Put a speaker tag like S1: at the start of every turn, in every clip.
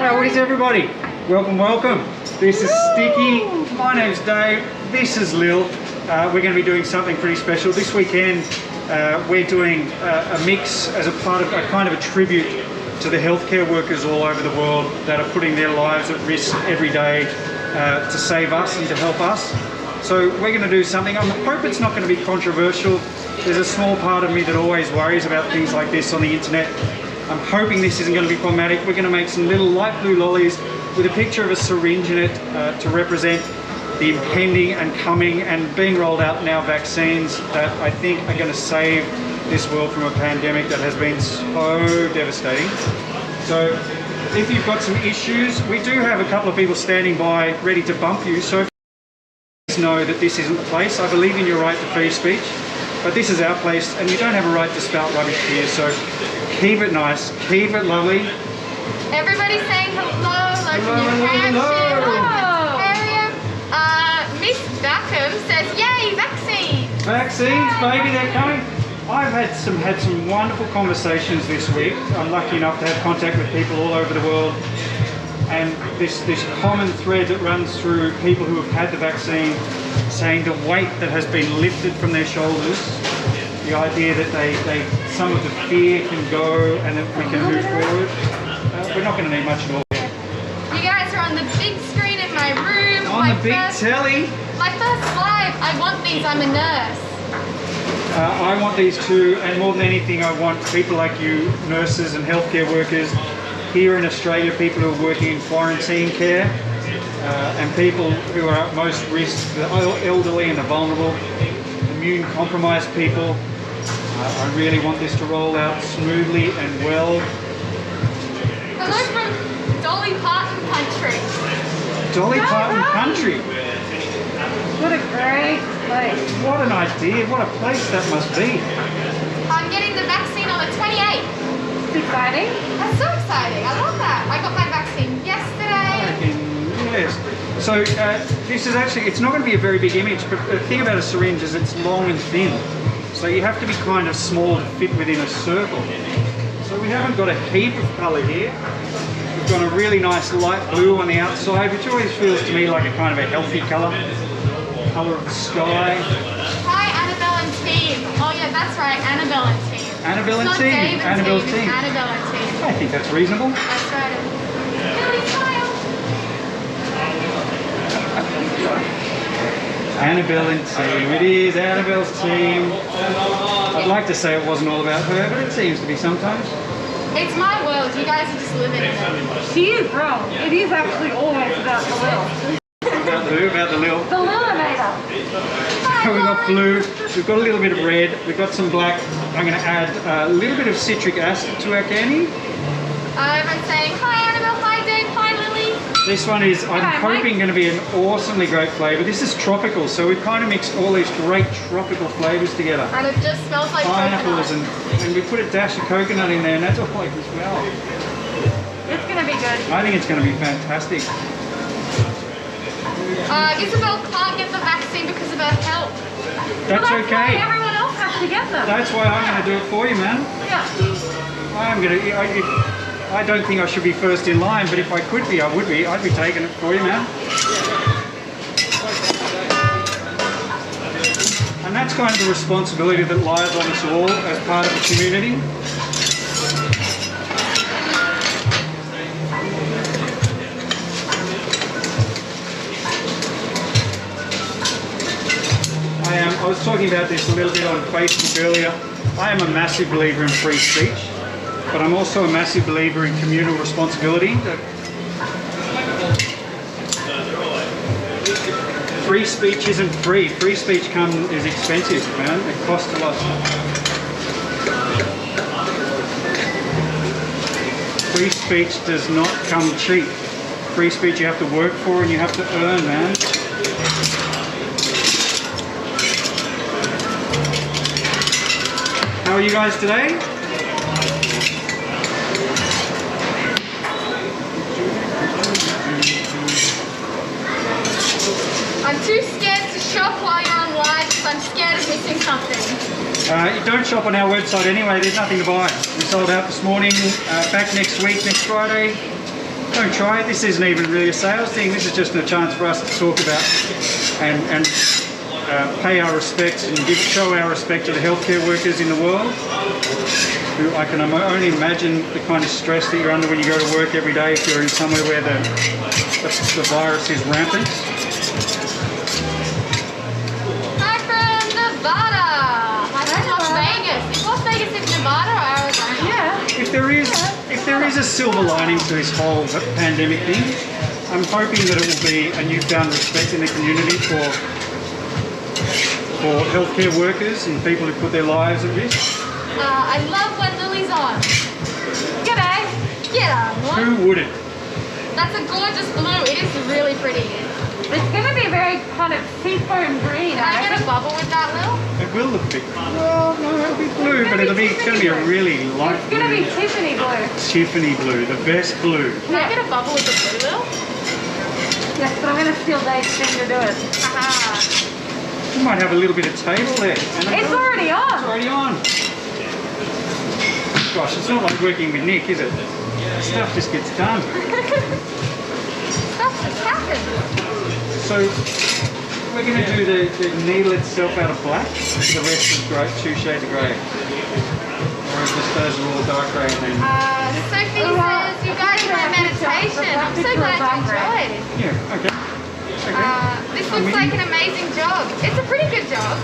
S1: How is everybody? Welcome, welcome. This is Sticky. My name's Dave. This is Lil. We're going to be doing something pretty special. This weekend we're doing a mix as a part of a kind of a tribute to the healthcare workers all over the world that are putting their lives at risk every day to save us and to help us. So we're going to do something. I hope it's not going to be controversial. There's a small part of me that always worries about things like this on the internet. I'm hoping this isn't going to be problematic. We're going to make some little light blue lollies with a picture of a syringe in it to represent the impending and coming and being rolled out now vaccines that I think are going to save this world from a pandemic that has been so devastating. So if you've got some issues, we do have a couple of people standing by ready to bump you. So if you know that this isn't the place, I believe in your right to free speech, but this is our place and you don't have a right to spout rubbish here. So keep it nice, keep it lovely.
S2: Everybody's saying hello, from New Hampshire, area. Miss Backham says, yay, vaccine!
S1: Vaccines, baby, they're coming. I've had some wonderful conversations this week. I'm lucky enough to have contact with people all over the world. And this common thread that runs through people who have had the vaccine saying the weight that has been lifted from their shoulders, the idea that some of the fear can go and that we can move forward. We're not going to need much at all.
S2: You guys are on the big screen in my room.
S1: On the big telly.
S2: My first live. I want these. I'm a nurse.
S1: I want these too, and more than anything, I want people like you, nurses and healthcare workers here in Australia, people who are working in quarantine care, and people who are at most risk, the elderly and the vulnerable, immune compromised people. I really want this to roll out smoothly and well.
S2: Hello from Dolly Parton country.
S1: Dolly Parton country.
S3: What a great place.
S1: What an idea. What a place that must be.
S2: I'm getting the vaccine on the 28th.
S3: It's exciting.
S2: That's so exciting. I love that. I got my vaccine yesterday.
S1: Yes. So this is actually, it's not going to be a very big image, but the thing about a syringe is it's long and thin. So you have to be kind of small to fit within a circle. So we haven't got a heap of colour here. We've got a really nice light blue on the outside, which always feels to me like a kind of a healthy colour. Colour of the sky.
S2: Hi, Annabelle and team. Oh yeah, that's right, Annabelle and team.
S1: Annabelle and team.
S2: Dave and
S1: Annabelle's
S2: team.
S1: team.
S2: Annabelle and team.
S1: I think that's reasonable.
S2: That's right. Billy smile.
S1: Annabelle and team. It is Annabelle's team. I'd like to say it wasn't all about her, but it seems to be sometimes.
S2: It's my world. You guys are just living in it.
S3: She is wrong. It is actually always about the Lil.
S1: About who? About the Lil.
S3: The Lilinator.
S1: We've got blue, we've got a little bit of red, we've got some black. I'm going to add a little bit of citric acid to our candy.
S2: Everyone's saying, hi Annabelle, hi Dave, hi Lily.
S1: This one is, I'm
S3: Hi,
S1: hoping, going to be an awesomely great flavour. This is tropical, so we've kind of mixed all these great tropical flavours together.
S2: And it just smells like
S1: Pineapples
S2: coconut.
S1: and we put a dash of coconut in there, and that's all I can smell.
S3: It's going to be good.
S1: I think it's going to be fantastic.
S2: Isabel can't get the vaccine because of her health.
S1: That's
S3: Well,
S1: okay.
S3: Why everyone else has to get them.
S1: That's why I'm going to do it for you, man.
S3: Yeah.
S1: I'm going to. I don't think I should be first in line, but if I could be, I would be. I'd be taking it for you, man. And that's kind of the responsibility that lies on us all as part of the community. I was talking about this a little bit on Facebook earlier. I am a massive believer in free speech, but I'm also a massive believer in communal responsibility. Free speech isn't free. Free speech is expensive, man. It costs a lot. Free speech does not come cheap. Free speech you have to work for and you have to earn, man. How are you guys today?
S2: I'm too scared to shop while you're on live because I'm scared of missing something.
S1: You don't shop on our website anyway, there's nothing to buy. We sold out this morning, back next week, next Friday. don't try it. This isn't even really a sales thing. This is just a chance for us to talk about and pay our respects and show our respect to the healthcare workers in the world. Who I can only imagine the kind of stress that you're under when you go to work every day if you're in somewhere where the virus is rampant.
S2: Hi from Nevada. Hi from Las Vegas. Is Las Vegas in Nevada or Arizona?
S3: Yeah.
S1: If there is a silver lining to this whole pandemic thing, I'm hoping that it will be a newfound respect in the community for healthcare workers and people who put their lives at risk.
S2: I love when Lily's on. G'day. G'day.
S1: Who wouldn't?
S2: That's a gorgeous blue. It is really pretty.
S3: It's going to be very kind of seafoam green.
S2: Can I get a bubble with that, Lil?
S1: It will look big. Well, no, it'll be blue, but it's going to be a really light
S3: It's going to be
S1: blue.
S3: Tiffany blue.
S1: Tiffany blue, the best blue.
S2: Can I get a bubble with the blue, Lil?
S3: Yes, but I'm going to steal Dave's thing to do it.
S2: Haha.
S1: You might have a little bit of table there.
S3: It's already on.
S1: It's already on. Gosh, it's not like working with Nick, is it? Stuff just gets done.
S2: Stuff just happens.
S1: So we're going to do the needle itself out of black. The rest is grey, 2 shades of grey. Or just those are all dark grey and then...
S2: Sophie says you guys are in meditation. I'm so glad you enjoyed.
S1: Yeah, okay.
S2: This looks like an amazing job. It's a pretty good job.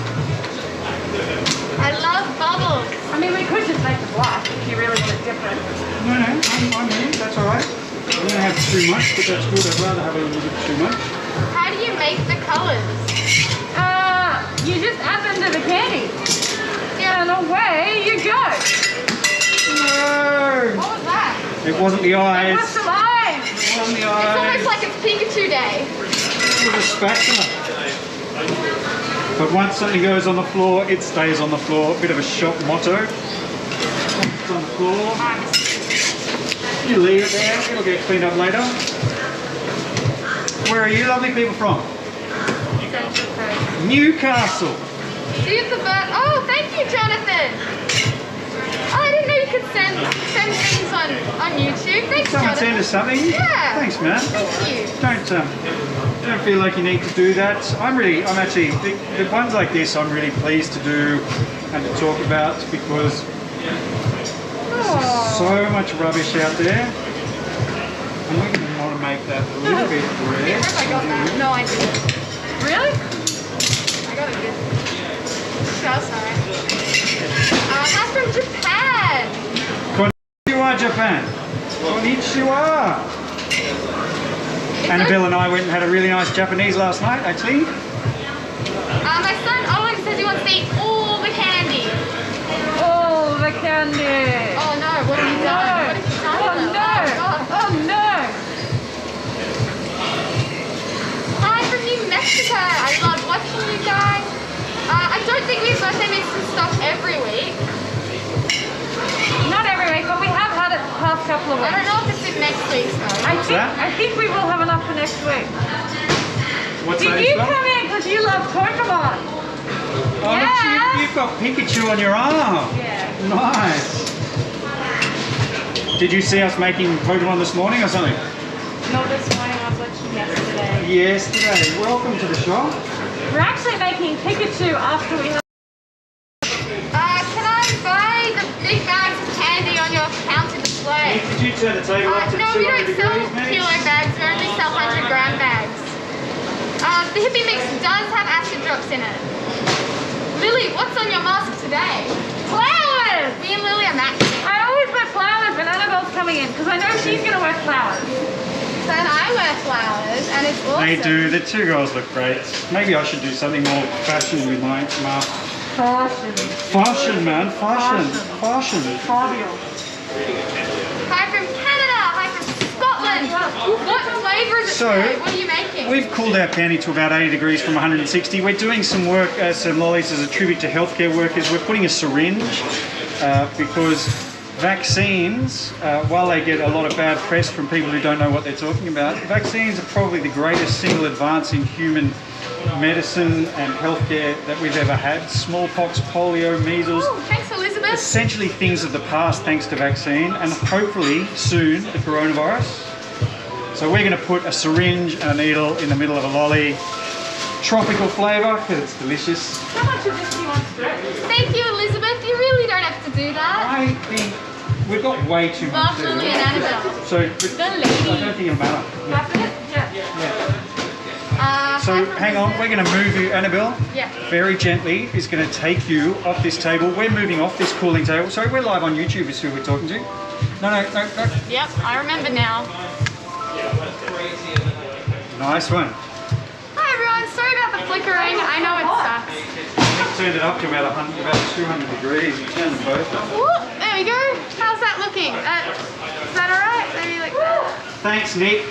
S2: I love bubbles.
S3: I mean, we could just make the black if you really want it different.
S1: No, I'm here. That's all right. I don't have too much, but that's good. I'd rather have a little bit too much.
S2: How do you make the colours?
S3: You just add them to the candy. And away you go.
S1: No!
S2: What was that?
S1: It wasn't the eyes.
S3: What's the eyes?
S1: It wasn't the
S2: It's
S1: eyes.
S2: almost like it's Pikachu Day.
S1: It was a spatula. But once something goes on the floor, it stays on the floor. A bit of a shop motto. Once it's on the floor, you leave it there. It'll get cleaned up later. Where are you lovely people from? Newcastle.
S2: Here's the bird. Oh, thank you, Jonathan. Oh, I didn't know you could send things on YouTube. Thanks,
S1: Someone
S2: Jonathan.
S1: send us something?
S2: Yeah.
S1: Thanks, man.
S2: Thank you.
S1: Don't feel like you need to do that. I'm actually, the ones like this I'm really pleased to do and to talk about because there's so much rubbish out there. And we're going to want to make that a little bit red.
S2: Where have I got that? No, I didn't.
S3: Really?
S2: I got it good. So sorry. I'm from Japan.
S1: Konnichiwa, Japan. Konnichiwa. Annabelle and I went and had a really nice Japanese last night, actually.
S2: My son Owen says he wants to eat all the candy.
S3: Oh, the candy.
S2: Oh no, what have you done? What have you done?
S3: Oh no. Oh no.
S2: Hi from New Mexico. I love watching you guys. I don't think we have birthday mix and stuff every week.
S3: Not every week, but we have had it the past couple of
S2: I don't
S3: weeks.
S2: know if it's in next week's though.
S3: I think we will have enough for next week.
S1: What's
S3: Did
S1: that?
S3: you come in because you love Pokemon?
S1: Oh,
S3: Yeah.
S1: look, you've got Pikachu on your arm.
S3: Yeah.
S1: Nice. Did you see us making Pokemon this morning or something?
S3: No, this morning I was watching yesterday.
S1: Yesterday. Welcome to the shop.
S3: We're actually making Pikachu after we have...
S2: Can I buy the big bags of candy on your counter display?
S1: Did you turn the table up to
S2: No, we
S1: 200
S2: don't sell
S1: degrees, maybe?
S2: kilo bags. We only sell 100-gram bags. The hippie mix does have acid drops in it. Lily, what's on your mask today?
S3: Flowers!
S2: Me and Lily are matching.
S3: I always wear flowers when Annabelle's coming in because I know she's going to wear flowers.
S2: Then I wear flowers, and it's awesome.
S1: They do. The two girls look great. Maybe I should do something more fashion with my mask.
S3: Fashion.
S1: Fashion, man. Fashion. Fashion.
S2: Hi from Canada. Hi from Scotland. What flavour is it today? What are you making?
S1: We've cooled our candy to about 80 degrees from 160. We're doing some work, some lollies as a tribute to healthcare workers. We're putting a syringe because vaccines, while they get a lot of bad press from people who don't know what they're talking about, vaccines are probably the greatest single advance in human medicine and healthcare that we've ever had. Smallpox, polio, measles.
S2: Oh, thanks, Elizabeth.
S1: Essentially things of the past thanks to vaccine, and hopefully soon the coronavirus. So we're going to put a syringe and a needle in the middle of a lolly. Tropical flavour because it's delicious.
S3: How much of this do you want to do?
S2: Thank you, Elizabeth. You really don't have to do that.
S1: I think we've got way too much to do.
S2: Lily and Annabelle.
S1: So,
S2: The lady.
S1: I don't think it'll matter.
S3: Half of it? Yeah.
S1: Yeah. So hang on, we're going to move you, Annabelle.
S2: Yeah.
S1: Very gently is going to take you off this table. We're moving off this cooling table. Sorry, we're live on YouTube is who we're talking to. No.
S2: Yep, I remember now.
S1: Nice one.
S2: Hi everyone, sorry about the flickering. I know it sucks.
S1: Nick turned it up to about 200 degrees. You turned them both up.
S2: Ooh, there we go. How's that looking? Is that alright? Maybe like that.
S1: Thanks, Nick.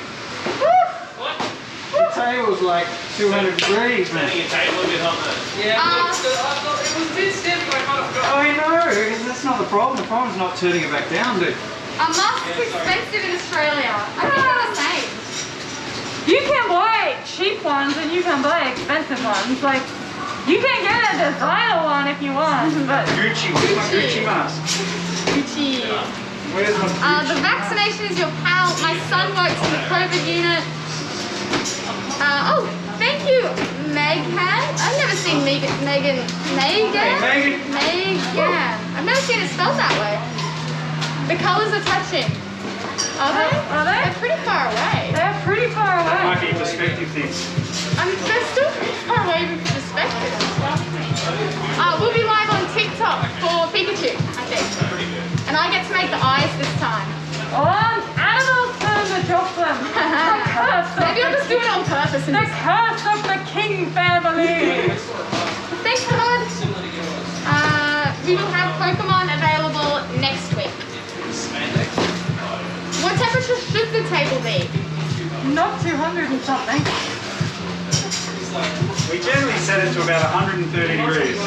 S1: The table's like 200 degrees, man.
S4: Yeah, I thought it was a bit stiff, but I kind of forgot.
S1: I know, that's not the problem. The problem's not turning it back down, dude.
S2: A mask is expensive in Australia. I don't know what I'm saying.
S3: You can buy cheap ones and you can buy expensive ones. Like, you can get a designer one if you want, but
S1: Gucci, where's my Gucci mask?
S2: Gucci.
S1: Where's my Gucci?
S2: The vaccination is your pal. My son works in the COVID unit. Oh, thank you, Megan. I've never seen Megan.
S1: Hey, Megan.
S2: I've never seen it spelled that way. The colours are touching. Are they?
S3: Are they?
S2: They're pretty far away.
S3: they're pretty far
S1: That might
S3: away.
S1: be perspective things.
S2: They're still pretty far away from perspective. We'll be live on TikTok for Pikachu, I think. And I get to make the eyes this time.
S3: Animals turn to drop them.
S2: Maybe I'll just do it on purpose.
S3: The curse of the king family.
S2: Thanks, God. We will have Pokemon available next week. What temperature should the table be?
S3: Not 200 and something.
S1: We generally set it to about 130 degrees.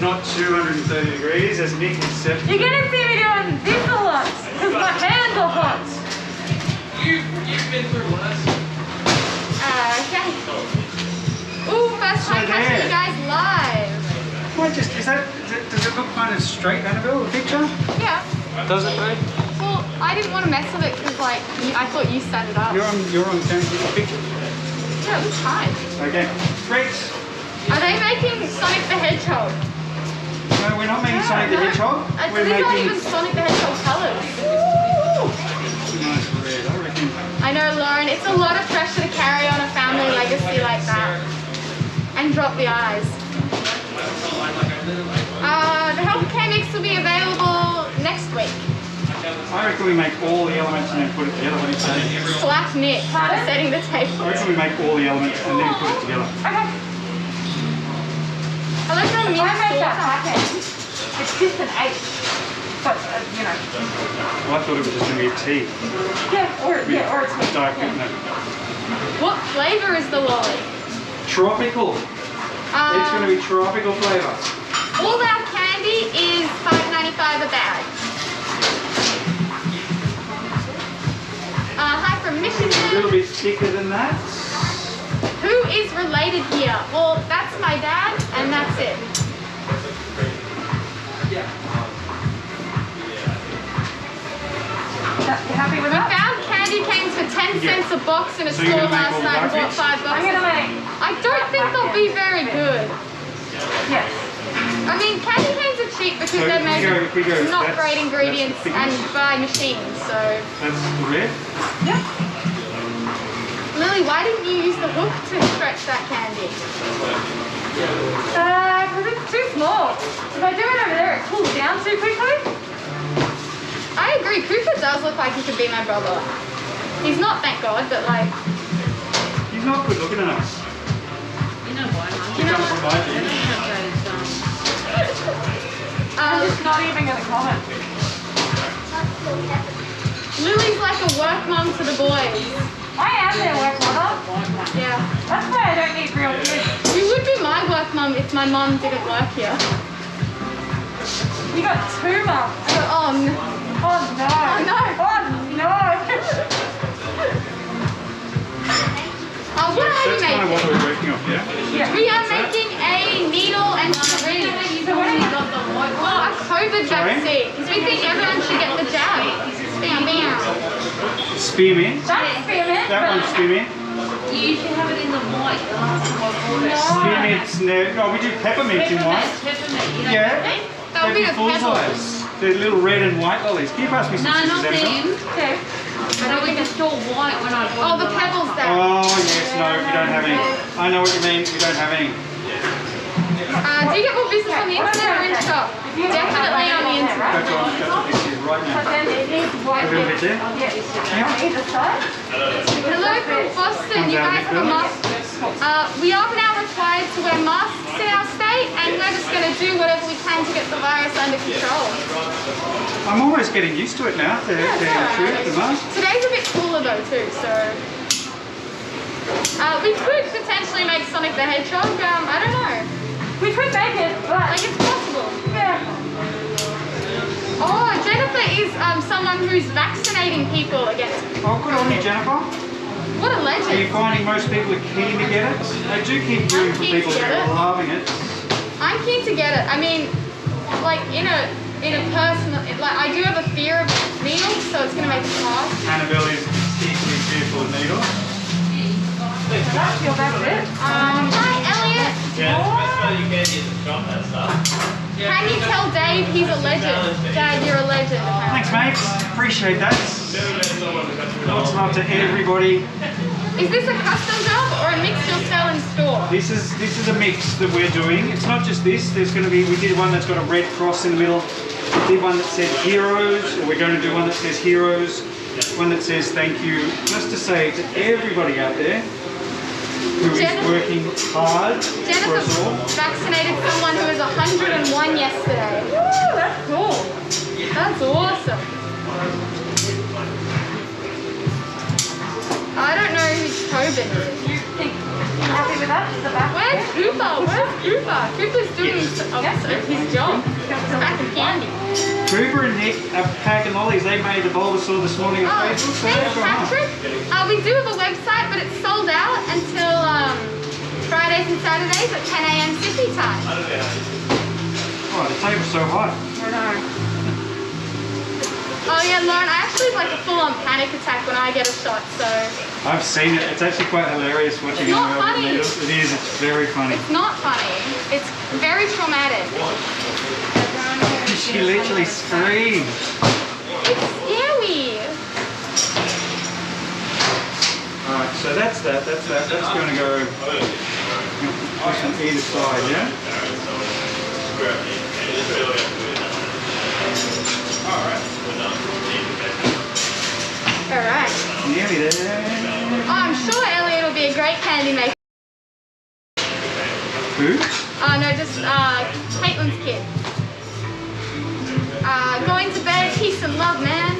S1: Not 230 degrees, as Nick has said.
S3: You're gonna see me doing this a lot, because my hands are hot.
S4: You've been through worse.
S2: Okay. Ooh, first time
S1: So
S2: catching
S1: there.
S2: you guys live.
S1: Does it look kind of straight, Annabelle, the picture?
S2: Yeah.
S1: Does it, babe?
S2: Well, I didn't want to mess with it because, like, I thought you set it up.
S1: You're on camera with the picture.
S2: Yeah, it looks fine.
S1: Okay, great.
S2: Are they making Sonic the Hedgehog?
S1: No, we're not making Sonic the Hedgehog. We're
S2: These aren't
S1: making
S2: even Sonic the Hedgehog colours.
S1: nice red, I reckon.
S2: I know, Lauren, it's a lot of pressure to carry on a family legacy like that. And drop the eyes. The healthcare mix will be available next week.
S1: I reckon we make all the elements and then put it together. What do you say?
S2: Slap Nick for setting the table.
S1: I reckon we make all the elements and then put it together.
S3: Okay.
S2: I like how
S3: I
S2: Nick
S3: made that
S2: thought
S3: packet. It's just an H. But, you know.
S1: Well, I thought it was just going to be a tea.
S3: Yeah, or a tea.
S1: Dark,
S3: Yeah.
S1: no.
S2: What flavour is the lolly?
S1: Tropical. It's going to be tropical flavour.
S2: All our candy is $5.95 a bag. Hi from
S1: A
S2: Michigan.
S1: little bit thicker than that.
S2: Who is related here? Well, that's my dad, and that's it.
S3: You happy with
S2: We
S3: that?
S2: found candy canes for 10 cents a box in a
S1: So you're
S2: store
S1: gonna make
S2: last
S1: all the
S2: night and bought
S1: buckets?
S2: 5
S3: I'm
S2: boxes.
S3: gonna make,
S2: I don't think they'll be very good.
S3: yes.
S2: I mean, candy canes are cheap because
S1: So
S2: they're made
S1: if we go,
S2: with not
S1: that's-
S2: great ingredients
S1: that's the
S2: and
S1: thickness.
S2: by machines, so...
S1: That's the red.
S3: Yep.
S2: Lily, why didn't you use the hook to stretch that candy?
S3: Because it's too small. If I do it over there, it cools down too quickly.
S2: I agree, Cooper does look like he could be my brother. He's not, thank God, but like...
S1: He's not good looking enough.
S4: You know why, Mum?
S1: He comes from my team.
S3: I'm just not even going to comment.
S2: Lily's like a work mom to the boys.
S3: I am their work mother.
S2: Yeah.
S3: That's why I don't need real kids.
S2: You would be my work mum if my mum didn't work here.
S3: You got 2 mums.
S2: Oh no.
S3: Oh no.
S2: Oh no.
S3: Oh no.
S2: What are you
S1: That's kind of what
S2: making?
S1: we're working off, yeah?
S3: Yeah.
S2: We are making a needle and syringe.
S3: So what are you
S2: Well, a COVID
S1: Sorry?
S2: vaccine. Because we think everyone should get the jab. Bam, bam.
S1: spearmint.
S3: That's spearmint.
S1: That one's spearmint.
S5: You usually have it in the white, the last time I bought it.
S1: Spearmint's no, we do peppermint in white.
S5: Peppermint, you don't
S1: Yeah.
S5: have it?
S2: That would be
S1: They're
S2: the
S1: full
S2: pebbles.
S1: size. They're little red and white lollies. Can you pass me some
S5: No,
S1: scissors,
S5: not
S1: Annabelle?
S5: them.
S3: Okay.
S5: But I went to store white when I bought
S2: Oh, the
S5: them
S2: pebbles
S5: last time.
S2: there.
S1: Oh yes, no, we don't have any. I know what you mean. We don't have any.
S2: Do you get more business on the internet or in shop? Definitely on the internet.
S1: That's what this is right
S3: But
S1: now.
S3: then it needs white.
S1: A little bit there.
S3: Yeah. On either side.
S2: Hello from Boston. You guys have a mask. We are now required to wear masks in our state, and we're just going to do whatever we can to get the virus under control.
S1: I'm almost getting used to it now. The mask.
S2: Today's a bit cooler though too, so we could potentially make Sonic the Hedgehog. I don't know.
S3: We could make it, but
S2: Like it's possible.
S3: yeah.
S2: Oh, Jennifer is someone who's vaccinating people against.
S1: Oh, good on you, Jennifer.
S2: What a
S1: Are you
S2: legend!
S1: finding most people are keen to get it? I do keep hearing from
S2: keen to
S1: people
S2: get
S1: that
S2: it.
S1: are loving it.
S2: I'm keen to get it. I mean, like in a personal, like I do have a fear of needles, so it's gonna make it hard.
S1: Annabelle is deeply fearful of needles.
S3: That's your best bit.
S2: Hi, Elliot.
S6: Yeah, the best way you get is to shop that stuff.
S2: Can you tell Dave he's a legend? Dad, you're a legend.
S1: Thanks, mate. Appreciate that. Lots of love to everybody.
S2: Is this a custom job or a mix you'll sell in store?
S1: This is a mix that we're doing. It's not just this. There's going to be. We did one that's got a red cross in the middle. We did one that said heroes. We're going to do one that says heroes. One that says thank you. Just to say to everybody out there who is working hard for
S2: Jennifer
S1: us all.
S2: vaccinated someone who was 101 yesterday.
S3: Woo, that's cool.
S2: That's awesome. I don't know who Tobin is.
S3: You think you're happy with that? The back?
S2: Where's Cooper? Where's Cooper? Cooper's doing his job. He's packing candy.
S1: Cooper and Nick are packing lollies. They made the Bulbasaur this morning on
S2: Oh,
S1: Facebook. So
S2: thanks,
S1: that's all right.
S2: Patrick. We do have a website, but it's sold out until Fridays and Saturdays at 10 a.m. Sydney time.
S1: Oh, the table's so hot.
S3: I know.
S2: Oh yeah, Lauren, I actually have like a full-on panic attack when I get a shot, so
S1: I've seen it. It's actually quite hilarious watching
S2: It's
S1: him
S2: not
S1: with
S2: funny.
S1: needles. It is. It's very funny.
S2: it's not funny. It's very traumatic.
S1: She literally screamed.
S2: It's scary.
S1: Alright, so that's that. That's going to go just on either side, yeah?
S2: Alright.
S1: Nearly there.
S2: Oh, I'm sure Elliot will be a great candy maker.
S1: Who?
S2: Oh no, just Caitlin's kid. Going to bed, peace and love, man.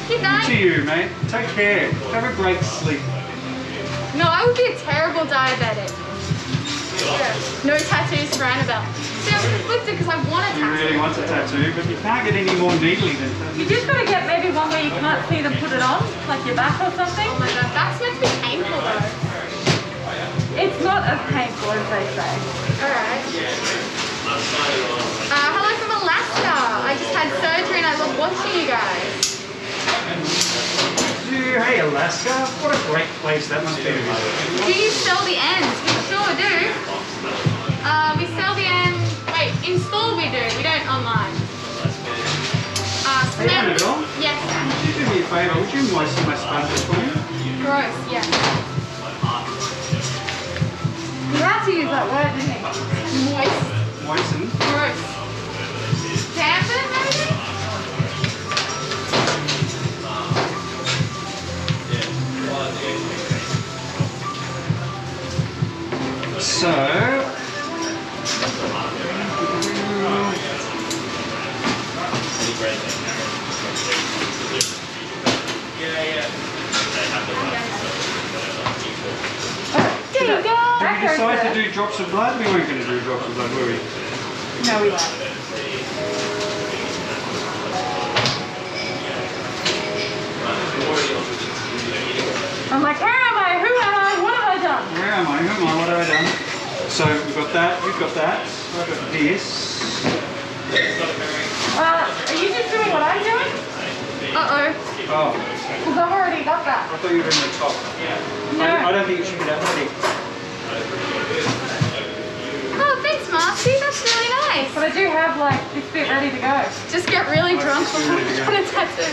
S2: Good
S1: To
S2: night.
S1: you, mate. Take care. Have a great sleep.
S2: No, I would be a terrible diabetic. No tattoos for Annabelle. See, I'm conflicted because I want a
S1: You
S2: tattoo.
S1: really want a tattoo, but you can't get any more needly than
S3: You
S1: that.
S3: just gotta get maybe one where you can't see them put it on, like your back or something.
S2: Oh my god, that's meant to be painful though.
S3: It's not as painful as they say.
S2: Alright. Hello from Alaska. I just had surgery and I love watching you guys.
S1: Hey, Alaska. What a great place that must be.
S2: Do you sell the ends? We sure do. We sell the ends. Wait, in store we do. We don't online.
S1: Hey,
S2: Cement.
S1: Annabelle.
S2: Yes.
S1: Would you do me a favour? Would you moisten my sponges for me?
S2: Gross. Yes.
S3: You have to use that word, didn't you?
S2: Moist.
S1: Moisten?
S2: Gross. Dampen maybe?
S1: So...
S2: There you go.
S1: Did we decide to do drops of blood? We weren't going to do drops of blood, were we?
S3: No, we won't. I'm like, where am I? Who am I? What have I done?
S1: Where am I? Who am I? What have I done? So we've got that, you've got that, I've got this.
S3: Are you just doing what I'm doing?
S2: Uh-oh.
S1: Oh,
S3: Because I've already got
S1: I thought you were doing the top.
S3: No.
S1: I don't think it should be that thick.
S2: Oh, thanks, Marcy. That's really nice.
S3: But I do have like this bit ready to go.
S2: Just get really drunk
S1: it's
S2: before
S1: really
S2: we
S1: good.
S2: get a tattoo.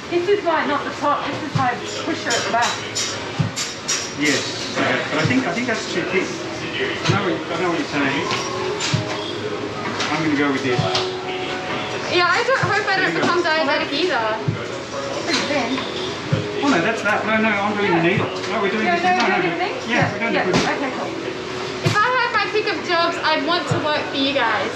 S3: This is my, not the top, this is my pusher at the back.
S1: Yes. Okay. But I think that's too thick. I know what you're saying. I'm going to go with this.
S2: Yeah, I hope I don't become diabetic either.
S3: Pretty thin.
S1: Oh no, that's that. No, I'm doing the needle. No, we're doing
S3: Yeah,
S1: this.
S3: no, we're doing the thing?
S1: Yeah, we're doing the good.
S3: Okay, cool.
S2: If I had my pick of jobs, I'd want to work for you guys.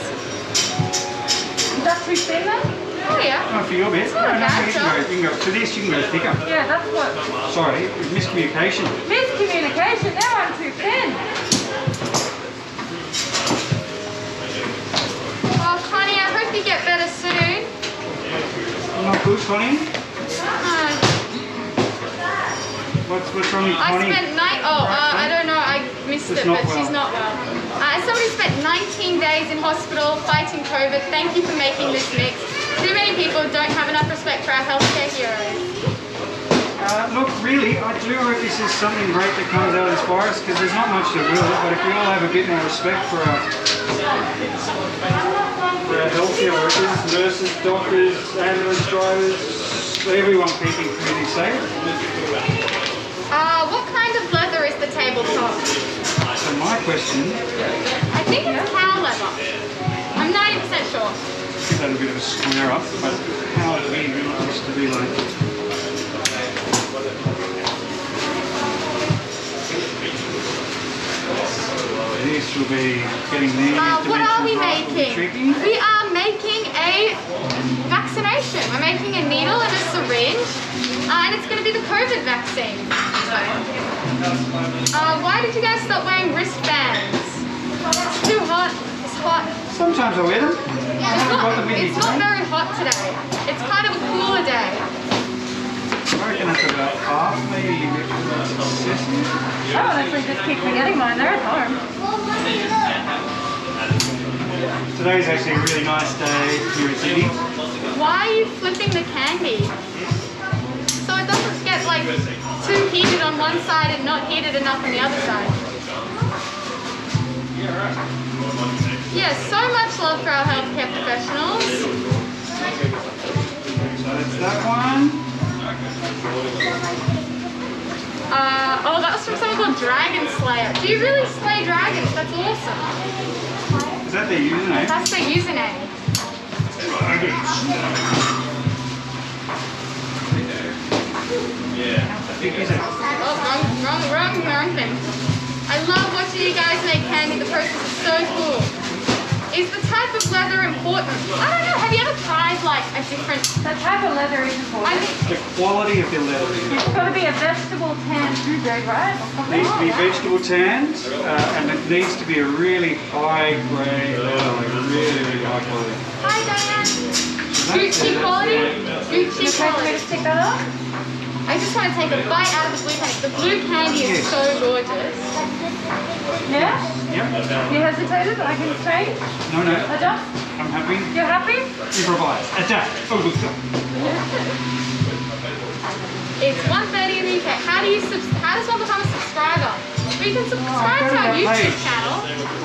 S3: Is that too thin then?
S2: Oh yeah.
S1: Oh, for your bit.
S2: It's not a bad
S1: you
S2: job.
S1: can go to this. You can go thicker.
S3: Yeah, that's what.
S1: Sorry, it was miscommunication.
S3: Miscommunication, now I'm too thin.
S2: Oh, Connie, I hope you get better soon.
S1: Not good, Connie.
S2: Uh,
S1: What's wrong with
S2: I
S1: Connie?
S2: spent I don't know, I missed
S1: Just
S2: it,
S1: not
S2: but she's
S1: well.
S2: not well. Somebody spent 19 days in hospital fighting COVID. Thank you for making this mix. Too many people don't have enough respect for our healthcare heroes.
S1: Look, really, I do hope this is something great that comes out of this virus because there's not much that will, but if we all have a bit more respect for our healthcare workers, nurses, doctors, ambulance drivers, everyone keeping community safe.
S2: What kind of leather is the tabletop?
S1: So my question,
S2: I think it's cow leather. I'm 90% sure.
S1: give that a bit of a square up, but how we used to be like. This will be getting these
S2: What are we
S1: dimensions right, will be
S2: making?
S1: tricky.
S2: We are making a vaccination. We're making a needle and a syringe, and it's going to be the COVID vaccine. Why did you guys stop wearing wristbands? It's too hot. It's hot.
S1: Sometimes I wear them.
S2: It's not very hot today. It's kind of a cooler day.
S1: I reckon that's about half, maybe a bit excessive.
S3: I honestly just keep forgetting mine, they're at home.
S1: Today's actually a really nice day here in Sydney.
S2: Why are you flipping the candy? So it doesn't get like too heated on one side and not heated enough on the other side. Yeah, so much love for our healthcare professionals.
S1: So that's that one.
S2: That was from someone called Dragon Slayer. Do you really slay dragons? That's awesome.
S1: Is that their username?
S2: That's their username.
S1: I think he's a...
S2: Oh, wrong thing. I love watching you guys make candy. The process is so cool. Is the type of leather important? I don't know. Have you ever tried like a different...
S3: The type of leather is important.
S1: The quality of the leather is
S3: It's got to be a vegetable tan food grade, right? Or
S1: It needs to be
S3: something.
S1: vegetable tanned, and it needs to be a really high grade leather, like really, really high quality.
S2: Hi, Diane. Gucci quality? Gucci
S3: You okay for me
S2: quality.
S3: to stick that up?
S2: I just want to take a bite out of the blue candy. The blue candy is
S1: Yes.
S2: so gorgeous.
S3: Yeah?
S1: Yep.
S3: You hesitated? I can change?
S1: No,
S3: Adjust?
S1: I'm happy.
S3: You're happy?
S1: Improvise. Adapt. Oh, good stuff.
S2: It's 1:30 in the UK. How does one become a subscriber? Well, you can subscribe
S1: go
S2: to
S1: to
S2: our
S1: our
S2: YouTube
S1: page.
S2: channel.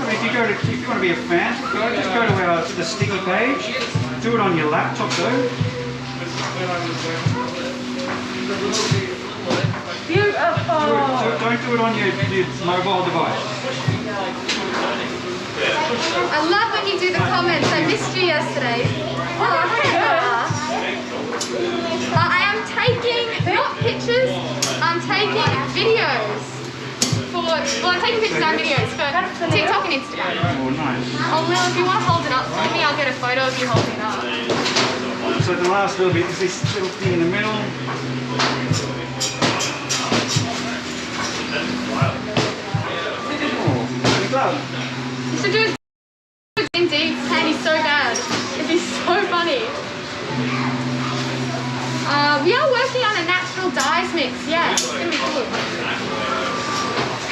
S1: If you want to be a fan, just go to the sticky page. Do it on your laptop though.
S3: Beautiful.
S1: Don't do it on your mobile device.
S2: I love when you do the comments. I missed you yesterday. Oh, Heather. I am taking, not pictures, I'm taking videos. I'm taking pictures and videos for TikTok and Instagram.
S1: Oh, nice.
S2: Oh, Lil, if you want to hold it up for me, I'll get a photo of you holding it up.
S1: So the last little bit is this little thing in the middle. Oh, good glove.
S2: You should do it indeed. Candy's so bad. It'd be so funny. We are working on a natural dyes mix. Yeah, it's gonna be cool.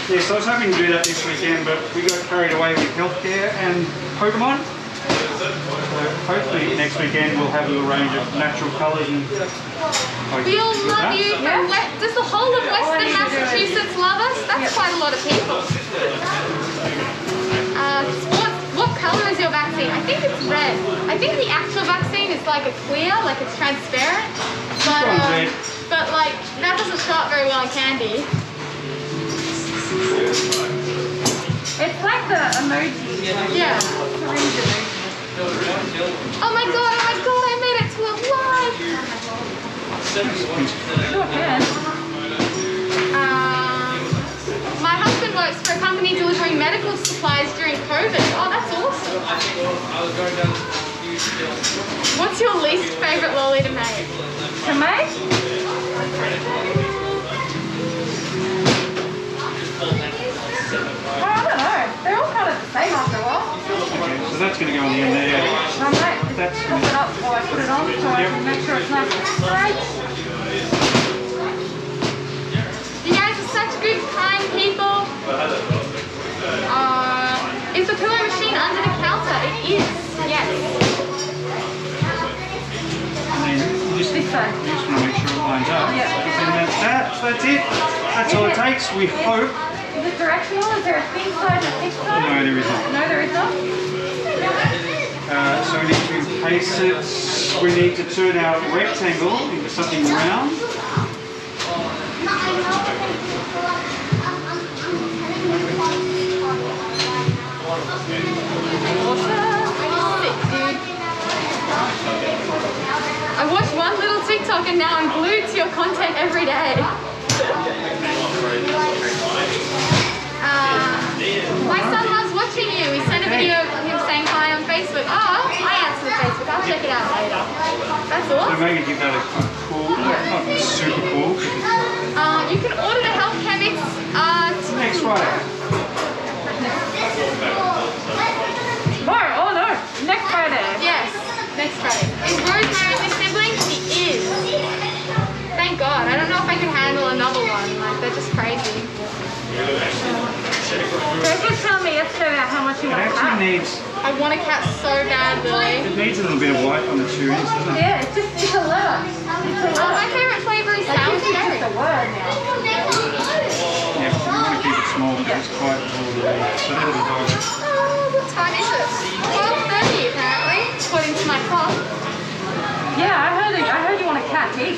S1: Yes, I was hoping to do that this weekend, but we got carried away with healthcare and Pokemon. hopefully next weekend we'll have a little range of natural colours and.
S2: We all love you. Does the whole of Western Massachusetts love us? That's quite a lot of people. What colour is your vaccine? I think it's red. I think the actual vaccine is like a clear, like it's transparent. But like that doesn't show up very well in candy.
S3: It's like the emoji.
S2: Yeah.
S3: Syringe emoji.
S2: Oh my god, I made it to a live!
S3: Sure can.
S2: My husband works for a company delivering medical supplies during COVID. Oh, that's awesome. What's your least favourite lolly to make?
S3: To make? Oh, I don't know. They're all kind of the same after a while.
S1: Okay, so that's going to go on the end there.
S3: I might just pop it up while I put it on so I can make sure it's nice and straight.
S2: You guys are such good, kind people. Is the pillow machine under the counter? It is. Yes.
S1: And then you just
S3: This side.
S1: want to make sure it lines up.
S3: Yeah.
S1: And that's it. That's all it takes. We hope.
S3: Is it directional? Is there a thin side and a thick side?
S1: No, there isn't.
S3: No, there is not?
S1: So we need to encase it. We need to turn our rectangle into something round.
S2: I watched one little TikTok and now I'm glued to your content every day. My son loves watching you. We sent a video of him saying hi on Facebook. Oh, I answered Facebook. I'll check it out later. That's
S1: So
S2: awesome.
S1: maybe give that a cool, not super cool.
S2: You can order the healthcare mix
S1: Next Friday.
S3: Tomorrow? Oh no, next Friday.
S2: Yes, next Friday. Is Rose my only sibling? She is. Thank God. I don't know if I can handle another one. Like, they're just crazy.
S3: Greg was telling me yesterday about how much you
S1: It
S3: want to
S1: actually
S3: have.
S1: needs,
S2: I want a cat so badly.
S1: it needs a little bit of white on the two ends, doesn't it?
S3: Yeah, it's a letter. It's a
S2: Oh, my
S3: letter.
S2: favourite flavour is
S3: Like,
S2: sour
S3: this is
S2: cherry.
S3: just a word now.
S1: Yeah, but we want to keep it small because it's quite broad. So that'll be dog.
S2: Oh, what time is it? 12:30 apparently, according to my clock.
S3: Yeah, I heard you want a cat heat.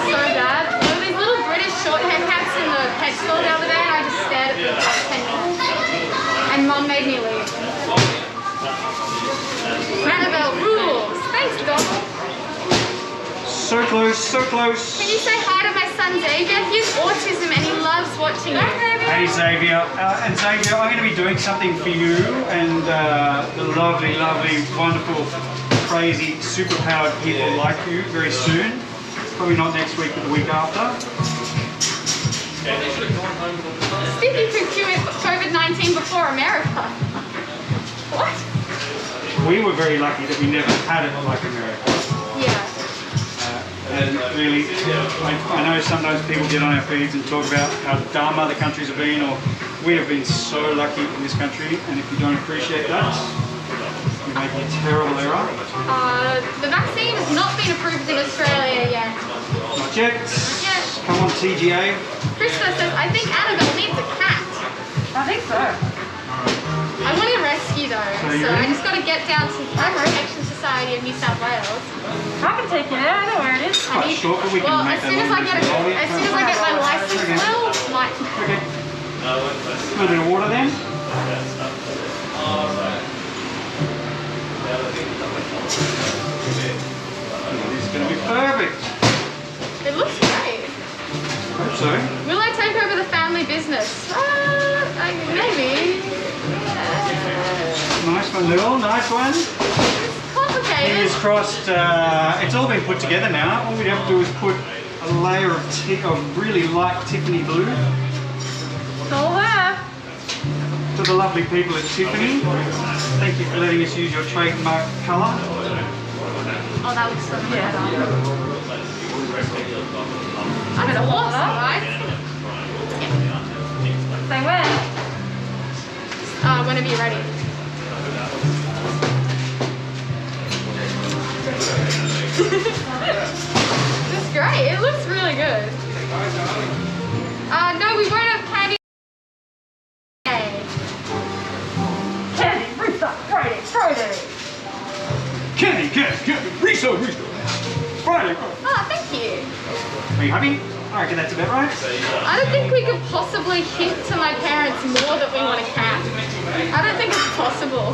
S2: So bad. There were these little British short-haired cats in the pet store the other day and I just stared at them for like 10 minutes. And Mum made me leave. Annabelle rules. Thanks, Donald.
S1: So close, so close.
S2: Can you say hi to my son Xavier? He has autism and he loves watching you.
S1: Hey Xavier, and Xavier, I'm going to be doing something for you and the lovely, lovely, wonderful, crazy, superpowered people like you very soon. Probably not next week, but the week after.
S2: Sticky could cure COVID-19 before America. What?
S1: We were very lucky that we never had it like America.
S2: Yeah.
S1: And really, I know sometimes people get on our feeds and talk about how dumb other countries have been, or we have been so lucky in this country, and if you don't appreciate that, you're making a terrible error.
S2: The vaccine has not been approved in Australia yet.
S1: Not yet.
S2: Yet.
S1: Come on, TGA.
S2: Krista says, I think Annabelle needs a cat.
S3: I think so.
S2: I want a rescue though,
S1: you
S2: so I
S1: ready?
S2: just got to get down to the Protection Society of New South Wales.
S3: I can take you there. I know where it is.
S1: Quite short, but we can
S2: Well,
S1: make
S2: as
S1: that
S2: soon as I
S1: long
S2: get my license,
S1: Okay.
S2: Will might.
S1: Okay. A little bit of water then. This is going to be perfect.
S2: It looks great.
S1: Hope so.
S2: Will I take over the family business? Maybe.
S1: Nice one, Lil. Nice one.
S2: It's complicated.
S1: Fingers crossed. It's all been put together now. All we have to do is put a layer of really light Tiffany blue.
S3: It's all there.
S1: To the lovely people at Tiffany, thank you for letting us use your trademark colour.
S2: Oh, that looks so good.
S3: Yeah.
S2: That's awesome, right?
S3: Say when.
S2: Whenever you're ready.
S3: good.
S2: No, we won't have candy.
S3: Candy, freestyle, Friday, Friday.
S1: Candy, Riso. Friday.
S2: Oh, thank you.
S1: Are you happy? I reckon that's about right.
S2: I don't think we could possibly hint to my parents more that we want a cat. I don't think it's possible.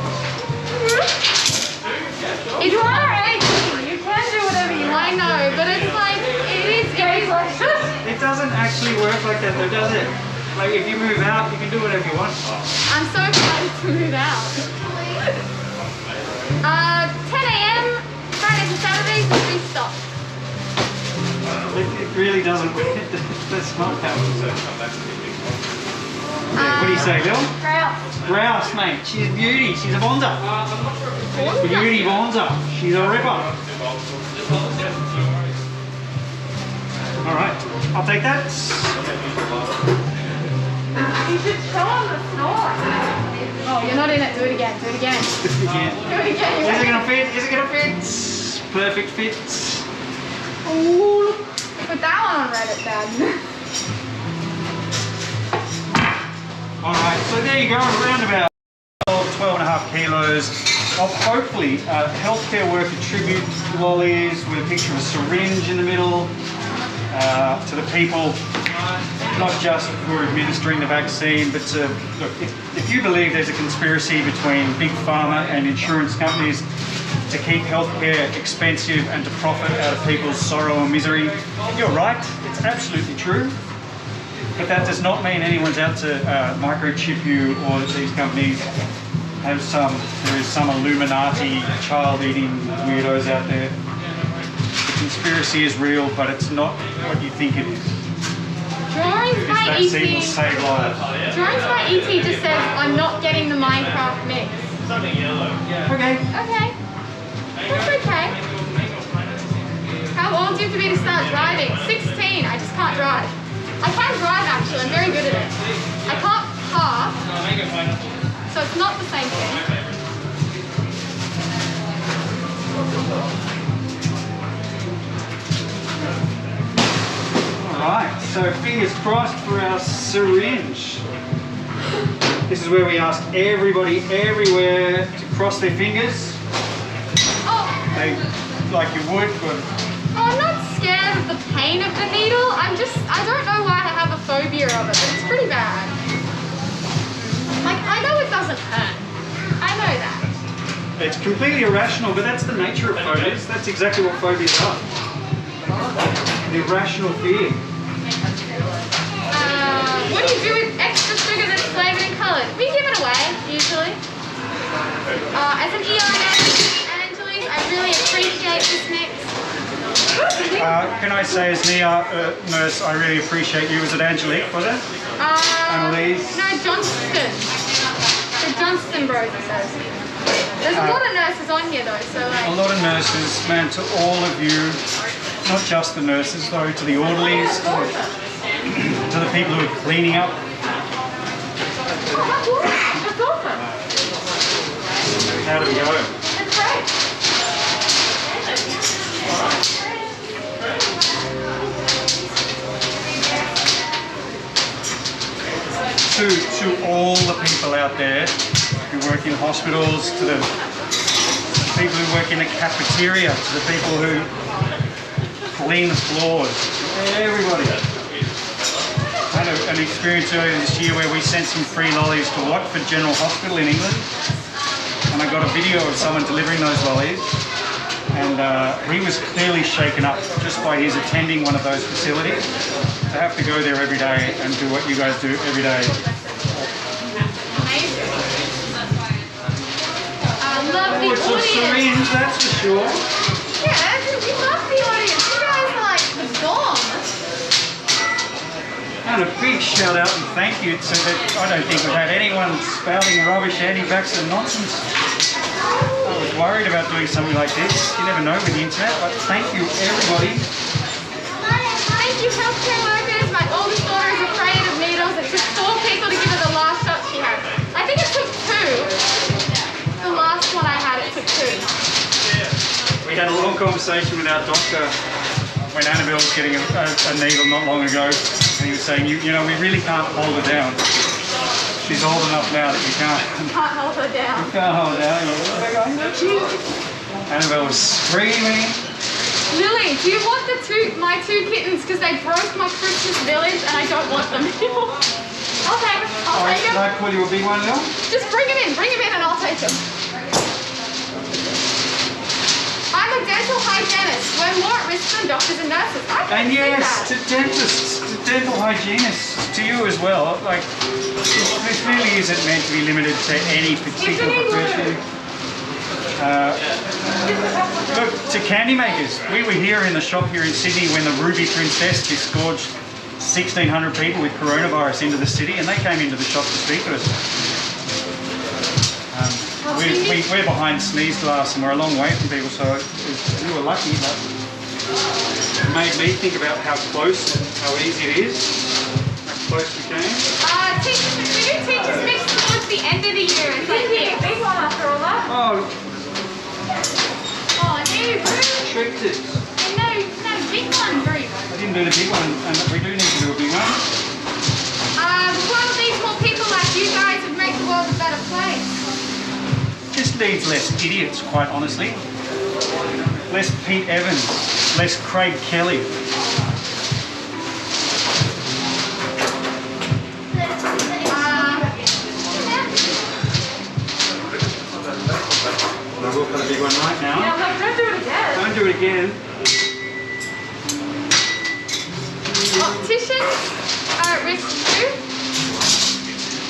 S3: You are 18, you can do whatever you want.
S2: I know, but it's like, it is like,
S1: It doesn't actually work like that though, does it? Like if you move out, you can do whatever you want.
S2: I'm so excited to move out. 10 a.m. Fridays and Saturdays, we stop.
S1: It really doesn't work. That's not how it works. What do you say, Lil? Grouse, mate. She's a beauty. She's a bonza. Beauty bonza. She's a ripper. All right, I'll take that.
S3: You should show them the snore.
S2: Oh, you're not in it. Do it again. Do it again.
S1: Do it again.
S2: Do it again.
S1: Is it gonna fit? Is it gonna fit? Perfect fit.
S2: Ooh. Put that one on Reddit then.
S1: All right, so there you go. Around about 12.5 kilos of hopefully healthcare worker tribute lollies with a picture of a syringe in the middle to the people, not just who are administering the vaccine, but to, look, if you believe there's a conspiracy between big pharma and insurance companies to keep healthcare expensive and to profit out of people's sorrow and misery, you're right, it's absolutely true. But that does not mean anyone's out to microchip you or that these companies have there is some Illuminati child-eating weirdos out there. The conspiracy is real, but it's not what you think it is.
S2: Drawings by
S1: Vaccine will
S2: ET.
S1: save lives.
S2: Drawings by ET just says, I'm not getting the Minecraft mix.
S6: Something yellow.
S1: Okay.
S2: Okay. That's okay. How old do you have to be to start driving? 16. I just can't drive. I can drive actually, I'm very good at it. I can't park, so it's not the same thing.
S1: Alright, so fingers crossed for our syringe. This is where we ask everybody everywhere to cross their fingers.
S2: Oh,
S1: Like you would, but
S2: I'm not scared of the pain of the needle. I don't know why I have a phobia of it, but it's pretty bad. Like, I know it doesn't hurt. I know that.
S1: it's completely irrational, but that's the nature of phobias. That's exactly what phobias are. The irrational fear.
S2: What do you do with extra sugar that's flavored and coloured? We give it away, usually. As an ER nurse and Angeles, I really appreciate this mix.
S1: Can I say as an ER nurse, I really appreciate you. Was it Angelique, was it? Annalise?
S2: No, Johnston. The Johnston Bros, it says. There's a lot of nurses on here though, so like...
S1: A lot of nurses, man, to all of you, not just the nurses though, to the orderlies, to the people who are cleaning up.
S3: That's awesome.
S1: How do we go?
S3: It's great.
S1: To all the people out there who work in hospitals, to the people who work in the cafeteria, to the people who clean the floors, everybody. I had an experience earlier this year where we sent some free lollies to Watford General Hospital in England, and I got a video of someone delivering those lollies, and he was clearly shaken up just by his attending one of those facilities. To have to go there every day and do what you guys do every day.
S2: Amazing. I love the
S1: Oh, it's a
S2: audience.
S1: syringe, that's for sure.
S2: Yeah, we love the audience. You guys are like the bomb.
S1: And a big shout out and thank you to that. I don't think we've had anyone spouting rubbish anti-vaxxer nonsense. I was worried about doing something like this. You never know with the internet, but thank you everybody.
S2: Thank you, healthcare workers. My oldest daughter is afraid of needles. It took 4 people to give her the last shot she had. I think it took 2. The last one I had, it took 2.
S1: We had a long conversation with our doctor when Annabelle was getting a needle not long ago, and he was saying, you know, we really can't hold her down. She's old enough now that you can't.
S2: Can't hold her down.
S1: You can't hold her down. Annabelle was screaming.
S2: Lily, do you want my two kittens? Because they broke my Christmas village and I don't want them anymore. I'll take them. I'll take
S1: Can
S2: them.
S1: I call you a big one now?
S2: Just bring them in and I'll take them. I'm a dental hygienist. We're more at risk than doctors and nurses. I can
S1: And
S2: see
S1: yes,
S2: that.
S1: to dentists, to dental hygienists, to you as well. Like, this really isn't meant to be limited to any particular profession. Look, to candy makers. We were here in the shop here in Sydney when the Ruby Princess disgorged 1,600 people with coronavirus into the city, and they came into the shop to speak to us. We're behind sneeze glass and we're a long way from people, so we were lucky, but it made me think about how close and how easy it is, how close we came.
S2: Teachers, we do teachers mix towards the end of the year. It's like
S3: a big one after all that.
S1: Oh,
S2: oh, no,
S1: tricked it.
S2: no, big one, Bruce.
S1: I didn't do the big one, and we do need to do a big one.
S2: The world needs more people like you guys would make the world a better place.
S1: Just needs less idiots, quite honestly. Less Pete Evans, less Craig Kelly. I will put a big one right now.
S3: Yeah, I'm like, don't do it again.
S1: Don't do it again.
S2: Opticians are at risk too.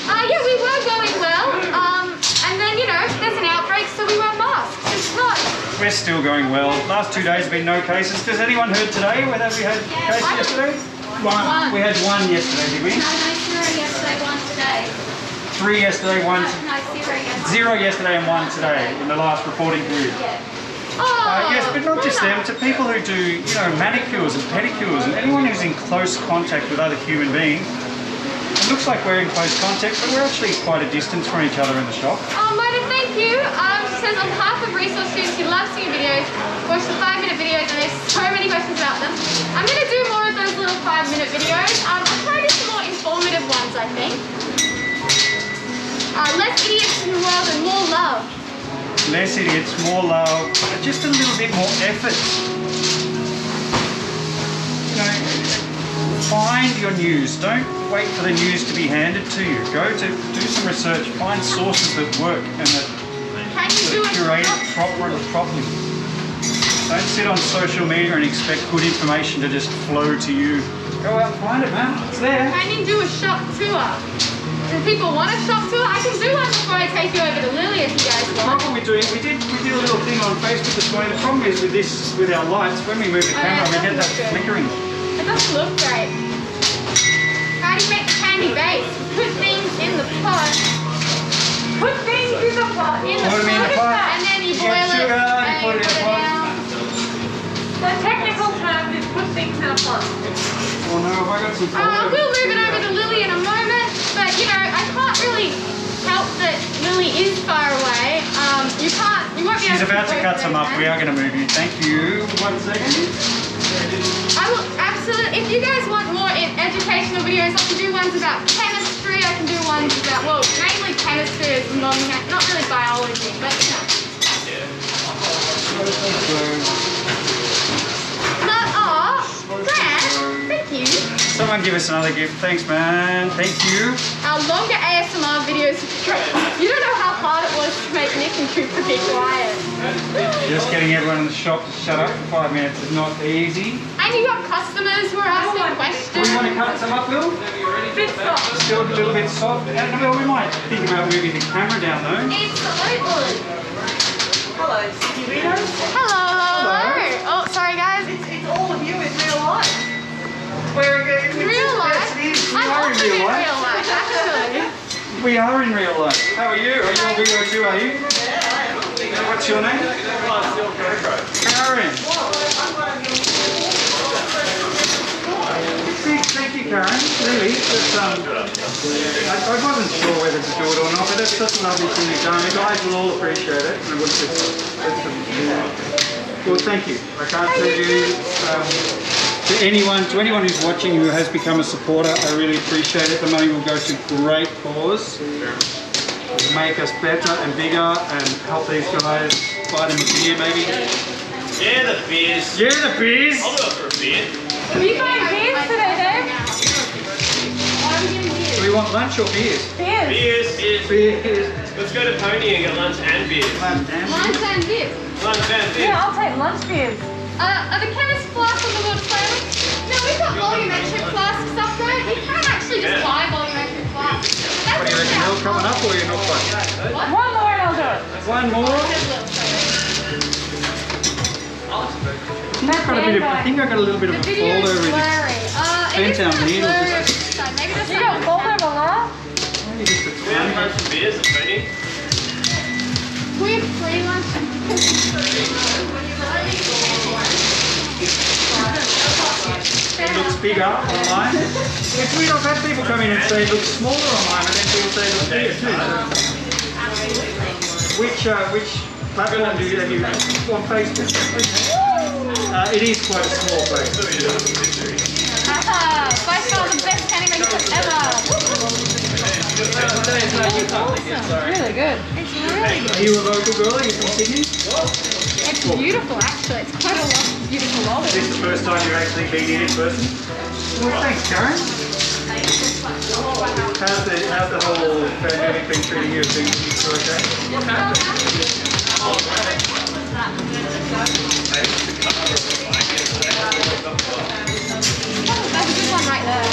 S2: Yeah, we were going well. And then, you know, there's an outbreak, so we wear masks. It's not.
S1: We're still going well. Last 2 days have been no cases. Does anyone heard today whether we had cases yesterday?
S2: One.
S1: We had one yesterday, did we?
S5: No, 0 yesterday, 1 today.
S1: 3 yesterday, one.
S5: No, 0 yesterday.
S1: 0 yesterday and 1 today in the last reporting period.
S2: Oh,
S1: Yes, but not just them. To people who do, you know, manicures and pedicures and anyone who's in close contact with other human beings. It looks like we're in close contact, but we're actually quite a distance from each other in the shop.
S2: Oh, Mona, thank you. She says on behalf of resource students who love seeing videos, watch the 5-minute videos, and there's so many questions about them. I'm going to do more of those little 5-minute videos. I'll try to do some more informative ones, I think. Less idiots in the world and more love.
S1: Less idiots, more love, just a little bit more effort. You know, find your news. Don't wait for the news to be handed to you. Go to do some research, find sources that work and that curate it properly. Don't sit on social media and expect good information to just flow to you. Go out and find it, man. It's there.
S2: Can you do a shop tour? If people want a shop tour, I can do one before I take you over to Lily if you guys want.
S1: What we're doing, we did a little thing on Facebook this morning. The problem is with our lights, when we move the camera, we get that flickering.
S2: It doesn't look great. How do you make the candy base? Put things in the pot.
S3: Put things in the pot.
S2: In the
S1: Put 'em in the pot.
S2: And then you
S1: You
S2: boil
S1: get sugar,
S2: it.
S1: you
S2: And
S1: put it in the pot.
S2: down.
S3: The technical term is put things in a pot.
S1: Oh no, have I got some
S2: We'll move it over to Lily in a moment, but you know, I can't really help that Lily is far away. You won't be
S1: She's
S2: able
S1: about to
S2: go
S1: cut
S2: through
S1: some up.
S2: that.
S1: We are going to move you. Thank you. 1 second.
S2: I will absolutely, if you guys want more educational videos, I can do ones about chemistry, I can do ones about, well, mainly chemistry is not really biology, but you know. Grant, thank you.
S1: Someone give us another gift. Thanks, man. Thank you.
S2: Our longer ASMR videos, you don't know how hard it was to make Nick and Cooper be quiet.
S1: Just getting everyone in the shop to shut up for 5 minutes is not easy.
S2: And you got customers who are asking
S1: We
S2: questions.
S1: want to cut some up, Will?
S3: Bit soft.
S1: Still a little bit soft. And Will, we might think about moving the camera down though.
S2: Absolutely.
S5: Hello, Sticky Widows.
S2: Hello. Oh, sorry guys.
S5: It's all of you in real life.
S2: Real life? I'm also in real life, actually.
S1: We are in real life. How are you? Are you on video too, are you? What's your name? Karen. Thank you, Karen. Really, I wasn't sure whether to do it or not, but that's such a lovely thing you've done. The guys will all appreciate it. And well, thank you. I can't tell you To anyone who's watching who has become a supporter, I really appreciate it. The money will go to great cause. It'll make us better and bigger and help these guys buy them a beer maybe.
S6: Yeah, the beers.
S1: Yeah, the beers!
S6: I'll go for a beer.
S3: Are you buying beers today, Dave?
S1: Do we want lunch or beers?
S3: Beers.
S6: Beers.
S1: Beers.
S6: Let's go to Pony and get lunch and beers.
S1: Lunch and
S2: Lunch
S1: beers.
S2: and beers.
S6: Lunch and beers.
S3: Yeah, I'll take lunch beers.
S2: Are the chemist flasks on the little trailer? No, we've got volumetric flasks up there. You can actually just buy volumetric flasks.
S1: What do you reckon, Mel? Coming up or you're not quite?
S3: One more and I'll do it.
S1: One more? I think I got a little bit of
S2: The
S1: a
S2: video
S1: fold
S2: is
S1: over
S2: blurry.
S1: this.
S2: It is
S1: Bent our
S2: kind of
S1: needle
S2: blurry
S1: just-
S2: over this side. Maybe there's
S3: You got
S2: something.
S3: fold over lot?
S1: Maybe just a
S6: We have
S1: tiny
S6: a bunch
S1: bit.
S6: of beers at Pony.
S2: Can we have free lunch?
S1: It looks bigger online. If we don't have people come in and say it looks smaller online, and then people say it looks bigger too. Which platform do you have you on Facebook? It is quite a small place.
S2: By far the best candy makeup ever.
S3: Really good.
S2: It's really good.
S1: Are you a local girl? Are you from Sydney?
S2: It's beautiful, actually. It's quite a beautiful lolly.
S1: Is this the first time you've actually been here in person? Well, thanks, Karen. How's the whole pandemic been treating you? Been okay?
S2: That's a good one right there.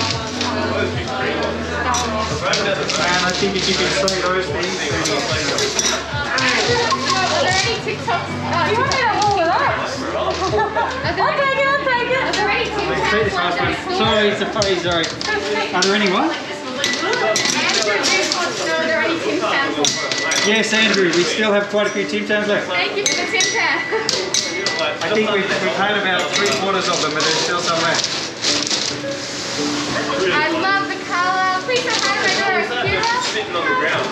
S1: And I think if you can say those things, then
S2: Are there any TikToks?
S3: You want me to hold it up? I'll take it, I'll take it.
S2: Are there any TikToks?
S1: Sorry. Are there any what?
S2: Andrew just wants to know, are there any Tim Tams left?
S1: Yes, Andrew, we still have quite a few Tim Tams left.
S2: Thank you for the Tim Tam.
S1: I think we've had about 3/4 of them, but there's still some left.
S2: I love the colour. Please say hi to my daughter, Kira.
S6: Sitting on the ground.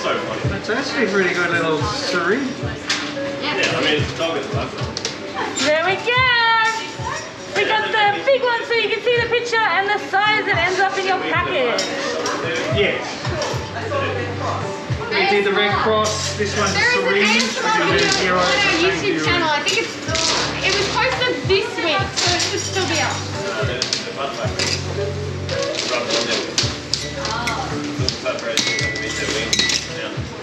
S6: So funny.
S1: That's actually a pretty good little syringe.
S6: Yeah, I mean, it's a dog as well.
S3: There we go. We got the big one so you can see the picture and the size that ends up in your package.
S1: Yes. We did the Red Cross, this one's
S2: There is an
S1: syringe.
S2: ASMR
S1: We did
S2: video
S1: zero.
S2: on our
S1: Thank
S2: YouTube
S1: you.
S2: channel. I think it was posted this week, so it should still be up.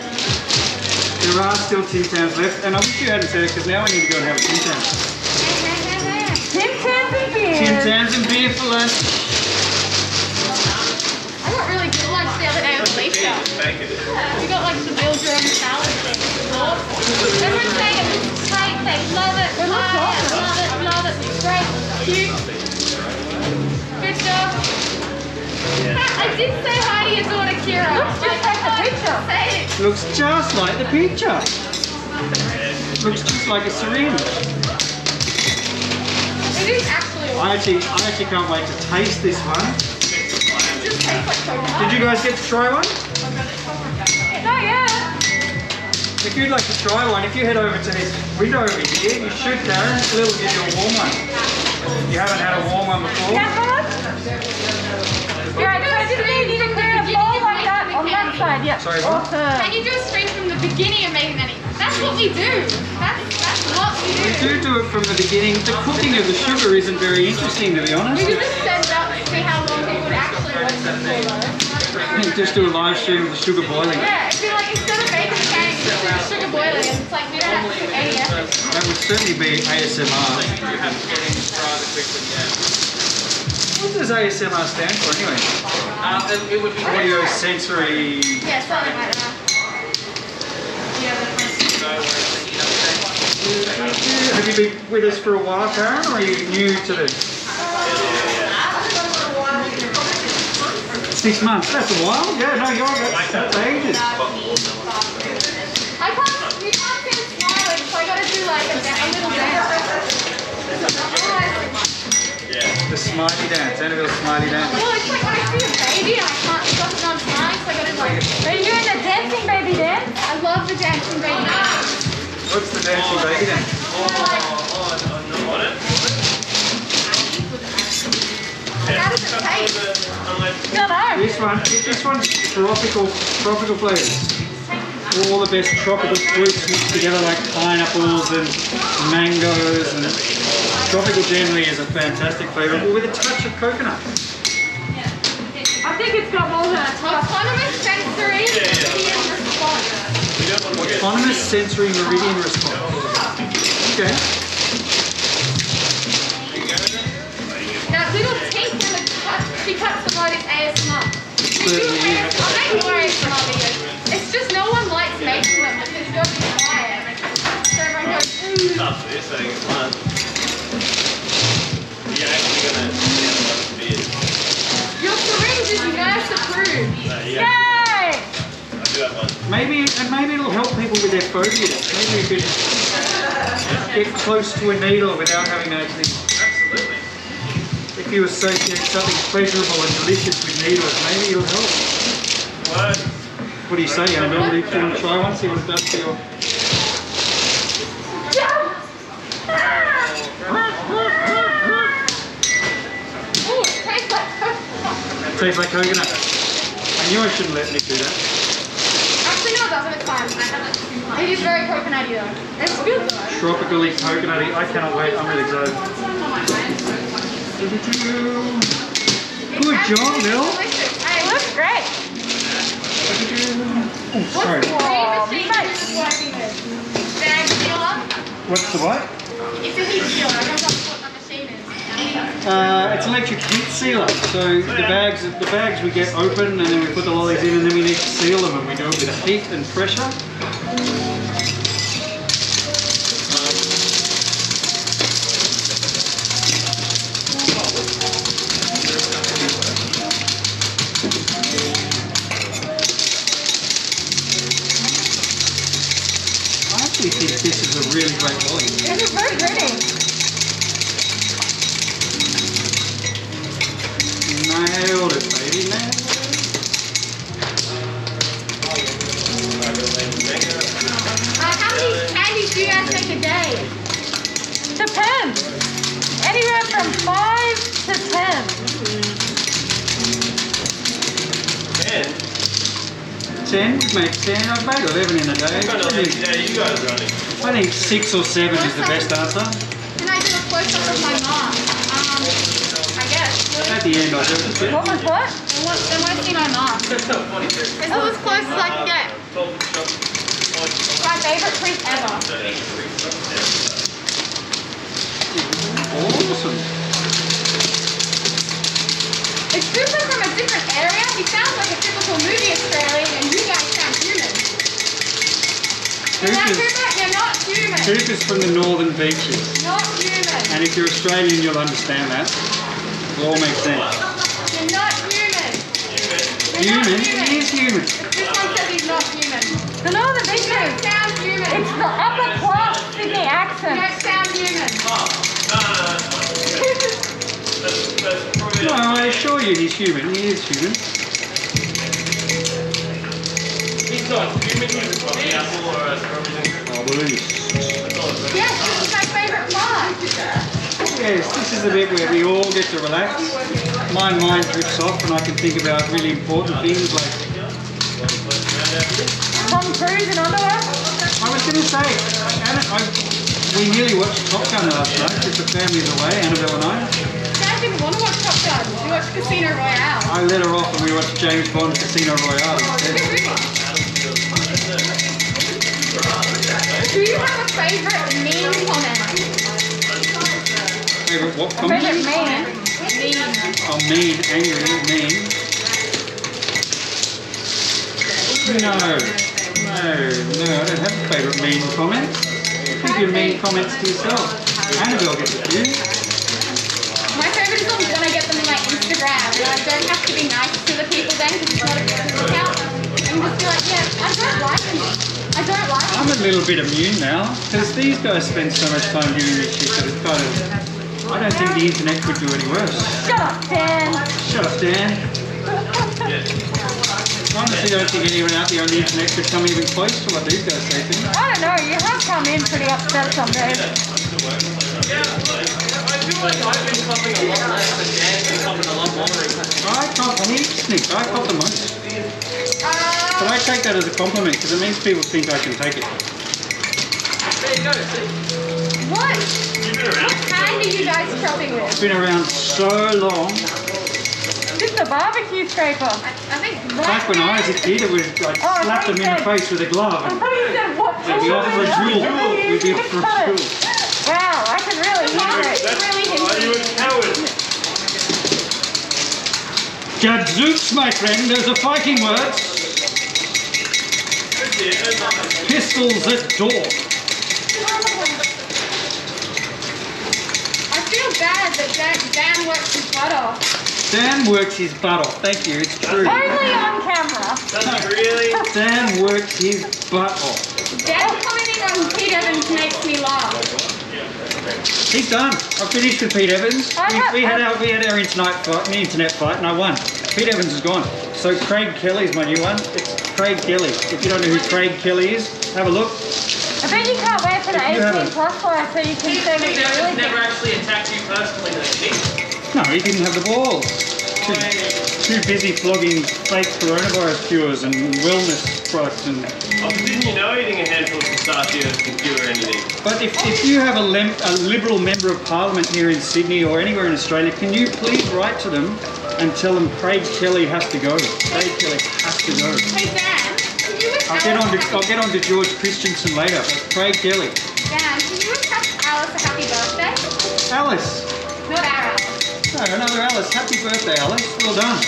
S1: There are still Tim Tams left, and I wish you hadn't said it because now I need to go and have a Tim Tam.
S3: Tim Tams and beers.
S1: Tim Tams and beer for lunch.
S2: I got really good lunch the other day with Lisa. We got like the real German salad thing. Everyone's saying it looks great. They love it. Love it. Great. Cute. Good job. I did say hi to your daughter, Kira.
S3: Looks just like the picture.
S2: Say it.
S1: Looks just like the picture. Looks just like a syringe.
S2: It is actually
S1: I actually can't wait to taste this one.
S2: It just tastes like coconut.
S1: Did you guys get to try one?
S3: Oh yeah.
S1: If you'd like to try one, if you head over to this window over here, you should, Karen. Lil will give you a warm one. You haven't had a warm one before.
S3: Yeah, come on. Yeah, so just need to clear a bowl like that on that side. Yeah.
S1: Sorry, what?
S3: Awesome.
S2: Can you do it straight from the beginning of making any? That's what we do. That's what we
S1: We
S2: do.
S1: do it from the beginning. The cooking of the sugar isn't very interesting, to be honest.
S2: We could just set it up and see how long people would actually watch the video.
S1: Just do a live stream of the sugar boiling.
S2: Yeah, it'd be like instead of baking the cake, just do the sugar boiling. And it's like we don't have to put any effort.
S1: That would certainly be ASMR. What does ASMR stand for anyway?
S6: It would be
S1: Audio sensory.
S2: Yeah, something like that.
S1: Have you been with us for a while, Karen, or are you new to this? 6 months. That's a while. Yeah, no, that's ages.
S2: You can't see the smiling, so I gotta do like a little dance.
S1: The smiley dance, Annabelle's smiley dance.
S2: Well, it's like when I see a baby and I can't stop it on smiling, so I gotta like.
S3: Are you doing the dancing baby dance?
S2: I love the dancing baby dance.
S1: What's the dancing baby dance?
S6: On it?
S2: How does it taste?
S3: Don't know.
S1: This one's tropical flavors. All the best tropical fruits mixed together, like pineapples and mangoes, and tropical generally is a fantastic flavor, with a touch of coconut.
S3: I think it's got more than a touch.
S2: Autonomous sensory meridian response.
S1: Autonomous sensory meridian response. Okay.
S2: That little teeth in the cut, she cuts the blood is ASMR. I'll make more ASMR videos. It's just no one likes making them because you're too quiet. So everyone goes, ooh.
S6: That's what you're saying, it's fun. You're actually gonna beard.
S2: Your syringe is nurse approved.
S3: Yay!
S6: I do have one.
S1: Maybe it'll help people with their phobias. Maybe you could get close to a needle without having to actually.
S6: Absolutely.
S1: If you associate something pleasurable and delicious with needles, maybe it'll help.
S6: What?
S1: What do you say, Annabelle? Do you want to try one? See what it does to your...
S2: Ooh, it tastes like coconut.
S1: It tastes like coconut. I knew I shouldn't let Nick do that.
S2: Actually, no, it doesn't. It's fine. It is very coconutty though. It's good though.
S1: Tropically coconutty. I cannot wait. I'm really excited. Good job, Bill.
S2: Delicious. Hey,
S3: It looks great.
S1: Oh, sorry.
S2: What's the heat machine you're working with? The egg sealer?
S1: What's the what?
S2: It's a heat sealer. I don't know what the machine is.
S1: It's electric heat sealer. So the bags we get open, and then we put the lollies in, and then we need to seal them, and we do it with heat and pressure. I actually think this is a really great lolly.
S3: It is very pretty.
S1: Nailed it, baby, nailed it.
S2: How many candies do you guys make a day?
S3: Depends. Anywhere from 5 to 10.
S1: 10, make 10. I've made 11 in a day.
S6: Yeah, you guys are running.
S1: I think 6 or 7 is the best answer.
S2: Can I do a close-up of my mom? I guess.
S1: At the end, I do it.
S3: What was what?
S2: They want to see my mom. It's as close as I can get. My favorite treat ever.
S1: Awesome.
S2: It's super from a different area. He sounds like a typical movie Australian, and you guys sound human. Is that Cooper? You're not human.
S1: Coop is from the northern beaches.
S2: Not human.
S1: And if you're Australian, you'll understand that. It all makes sense.
S2: You're not human.
S1: Human? He is human.
S2: This one says he's not human.
S3: The northern
S2: You
S3: beaches.
S2: don't sound human.
S3: It's the upper class Sydney
S2: You
S3: accent.
S2: don't sound human.
S1: No, I assure you he's human. He is human.
S6: He's not human, he's got the apple or a strawberry.
S1: I believe.
S2: Yes, this is my favorite part.
S1: Yes, this is the bit where we all get to relax. My mind drifts off and I can think about really important things like...
S3: Tom Cruise in underwear.
S1: I was going to say, we nearly watched Top Gun last night because the family's away, Annabelle and I.
S2: Dad didn't want to watch Top Gun. We watched Casino Royale.
S1: I let her off and we watched James Bond Casino Royale instead.
S2: Good movie. Do you have a favorite meme comment?
S1: Favorite what comment?
S3: Favorite man.
S2: Meme.
S1: Oh, mean, angry, mean. No, I don't have a favourite mean comment. Keep your mean comments to yourself. Annabelle gets a few.
S2: My favorite is when I get them on my Instagram, and I don't have to be nice to the people then because it's not a business account. And just be like, yeah, I don't like them. I don't like them.
S1: I'm a little bit immune now because these guys spend so much time giving me shit that it's kind of... I don't think the internet could do any worse.
S3: Shut up, Dan.
S1: Shut up, Dan. Honestly, I don't think anyone out there on the internet could come even close to what these guys say to me.
S3: I don't know, you have come in pretty upset some days.
S6: Yeah, I feel like I've been copping a lot less and Dan's been copping a lot more.
S1: I cop heaps, Nick. I cop the most. But I take that as a compliment because it means people think I can take it.
S6: There you go, see?
S2: What?
S6: You've been around.
S2: What kind are you guys shopping with?
S1: It's been around so long.
S3: This is a barbecue scraper.
S2: I think
S1: Back when I was a kid, it was like
S3: Oh,
S1: slap them in the face with a glove.
S3: I
S1: And
S3: thought you said what?
S1: We'd be off for a jewel. We'd be off for a jewel.
S3: Wow, I can really hear it.
S6: Are you a coward?
S1: Gadzooks, my friend, those are fighting words. Pistols at door.
S2: I feel bad that Dan works his butt off.
S1: Dan works his butt off. Thank you, it's true.
S3: Only on camera.
S6: Does he really?
S1: Dan works his butt off.
S2: Dan commenting on Pete Evans makes me laugh.
S1: He's done. I finished with Pete Evans. We had our internet fight, and I won. Pete Evans is gone. So Craig Kelly's my new one. It's Craig Kelly. If you don't know who Craig Kelly is, have a look.
S3: I bet you can't wait for the
S1: You have
S3: 18
S1: it.
S3: plus life so you can say what
S6: Pete
S3: you
S6: Evans
S3: really
S6: never
S3: think.
S6: actually attacked you personally, though, did he?
S1: No, he didn't have the balls. Too busy flogging fake coronavirus cures and wellness products and.
S6: Oh, didn't you know eating a handful of pistachios can cure anything?
S1: But if you have a Liberal Member of Parliament here in Sydney or anywhere in Australia, can you please write to them and tell them Craig Kelly has to go? Craig Kelly has to go.
S2: Hey Dan, can you wish
S1: I'll get on to George Christensen later. Craig Kelly.
S2: Dan, can you wish Alice a happy birthday?
S1: Alice.
S2: Not our Alice.
S1: No, another Alice. Happy birthday, Alice. Well done.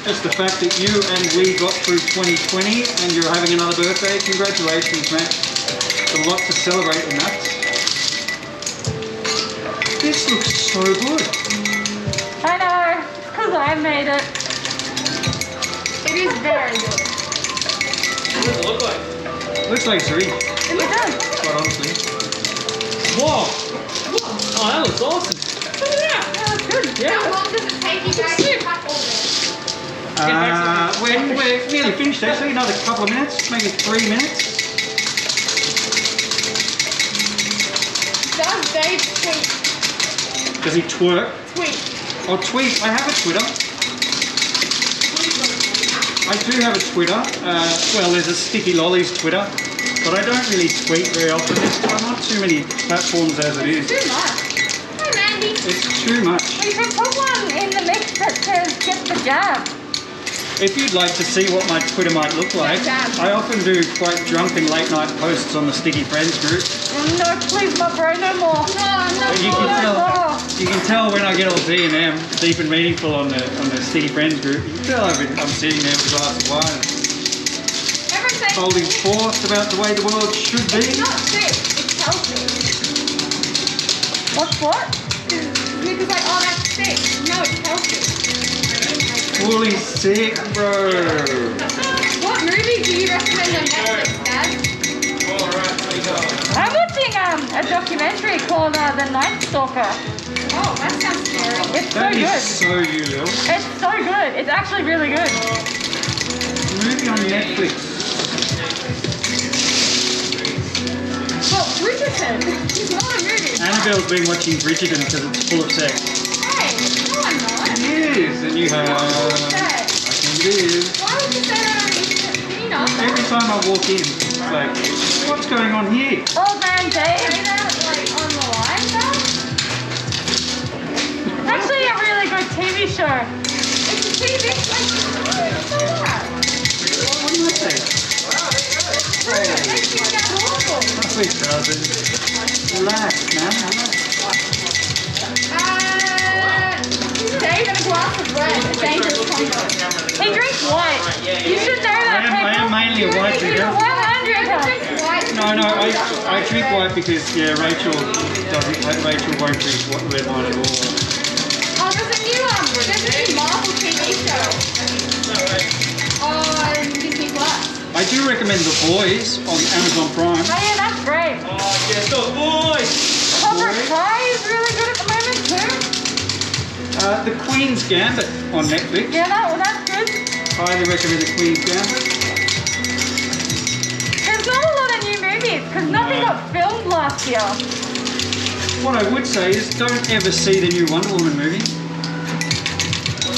S1: Just the fact that you and we got through 2020 and you're having another birthday. Congratulations, mate. There's a lot to celebrate in that. This looks so good.
S3: I know, it's because I made it.
S2: It is very good.
S6: What does it look like?
S1: Looks like Syringe,
S3: It does.
S1: quite honestly. Whoa! Oh, that looks awesome.
S3: Yeah, it's good.
S2: How long does it take you guys to cut all this?
S1: We're nearly finished actually, another couple of minutes, maybe 3 minutes.
S2: Does Dave tweet?
S1: Does he twerk?
S2: Tweet.
S1: Or tweet? I have a Twitter. I do have a Twitter. Well, there's a Sticky Lollies Twitter, but I don't really tweet very often. There's not too many platforms as it is.
S2: Too much. Hi Mandy.
S1: It's too much.
S3: We should put one in the mix that says get the jab.
S1: If you'd like to see what my Twitter might look like, I often do quite drunken late night posts on the Sticky Friends group.
S3: Oh, no, please, my bro, no more.
S1: But you can tell when I get all D&M, deep and meaningful on the Sticky Friends group. You can tell I'm sitting there with a glass of wine,
S2: Everything.
S1: holding forth about the way the world should
S2: It's
S1: be.
S2: not sick. It's healthy.
S3: What's what?
S2: Because like, oh, that's sick. No, it's healthy.
S1: Fully sick, bro.
S2: What movie do you recommend on Netflix, Dad?
S3: I'm watching a documentary called The Night Stalker.
S2: Oh, that sounds scary.
S3: It's so
S1: That is
S3: good.
S1: so you, Lil.
S3: It's so good. It's actually really good.
S1: Movie on Netflix.
S2: Well, Bridgerton. It's not a movie.
S1: Annabelle's been watching Bridgerton because it's full of sex.
S2: Hey, no, I'm not.
S1: It is, and you have. I
S2: Say,
S1: think it is.
S2: why would you say that on the internet? Can you not?
S1: Every time I walk in, it's like, what's going on here?
S3: Old man Dave.
S2: Say that like on the line, though?
S3: It's actually a really good TV show.
S2: It's a TV. Like, why would you say that?
S1: What did I say?
S2: True, it makes you sound awful.
S1: No, it doesn't. Relax, man. Relax.
S2: Dave and a glass of red. A dangerous combo.
S3: He drinks white. You should know that.
S1: I am mainly a white
S3: He's
S1: drinker.
S3: a 100er.
S1: No, I drink white because, yeah, Rachel won't drink red wine at all.
S2: Oh, there's a new Marvel TV show. On Disney Plus.
S1: I do recommend The Boys on Amazon Prime.
S3: Oh yeah, that's great.
S6: Oh, yes, the boys!
S3: Cobra Kai is really good at the moment too.
S1: The Queen's Gambit on Netflix.
S3: Yeah, that's good.
S1: Highly recommend the Queen's Gambit.
S3: There's not a lot of new movies because nothing got filmed last year.
S1: What I would say is don't ever see the new Wonder Woman movie.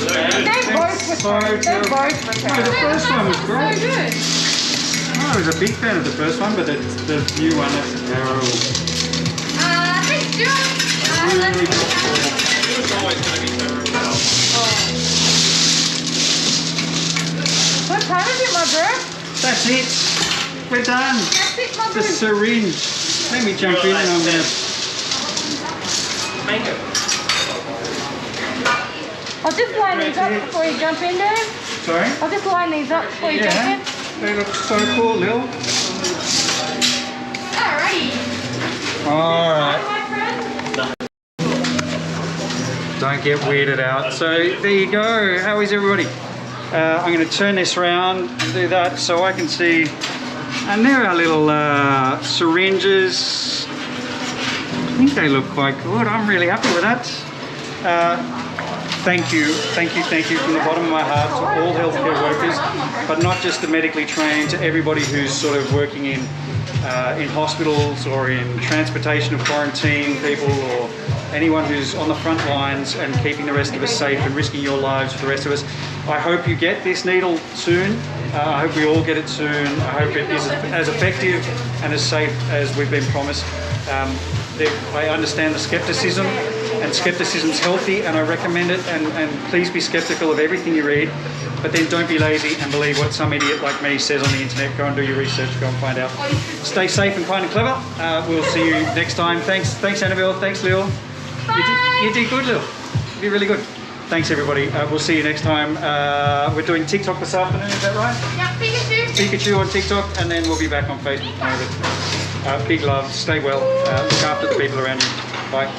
S3: They both were
S1: So
S3: good. They
S1: terrible.
S3: both were
S1: No, the
S3: good.
S1: first one was
S2: So
S1: great.
S2: good.
S1: I was a big fan of the first one, but the new one, that's terrible.
S2: Thanks, Jules.
S1: Really
S6: It was always going to be terrible.
S3: What time is it, my bro?
S1: That's it. We're done.
S2: That's it, my
S1: The
S2: boo.
S1: syringe. Let me jump in and I'm going to...
S6: Mango.
S3: I'll just line these up before you jump in, Dave.
S1: Sorry?
S3: I'll just line these up before you jump
S1: Yeah.
S3: in.
S1: They look so cool, Lil.
S2: Alrighty.
S1: Alright.
S3: My friend.
S1: Don't get weirded out. So there you go. How is everybody? I'm going to turn this around and do that so I can see. And there are little syringes. I think they look quite good. I'm really happy with that. Thank you from the bottom of my heart to all healthcare workers, but not just the medically trained, to everybody who's sort of working in hospitals or in transportation of quarantine people, or anyone who's on the front lines and keeping the rest of us safe and risking your lives for the rest of us. I hope you get this needle soon. I hope we all get it soon. I hope it is as effective and as safe as we've been promised. I understand the skepticism, and skepticism's healthy, and I recommend it, and please be skeptical of everything you read, but then don't be lazy and believe what some idiot like me says on the internet. Go and do your research, go and find out. Stay safe and kind and clever. We'll see you next time. Thanks Annabelle, thanks Lil. You did good, Lil. You did really good. Thanks everybody. We'll see you next time. We're doing TikTok this afternoon, is that right?
S2: Yeah, Pikachu.
S1: Pikachu on TikTok, and then we'll be back on Facebook. Big love, stay well, look after the people around you. Bye.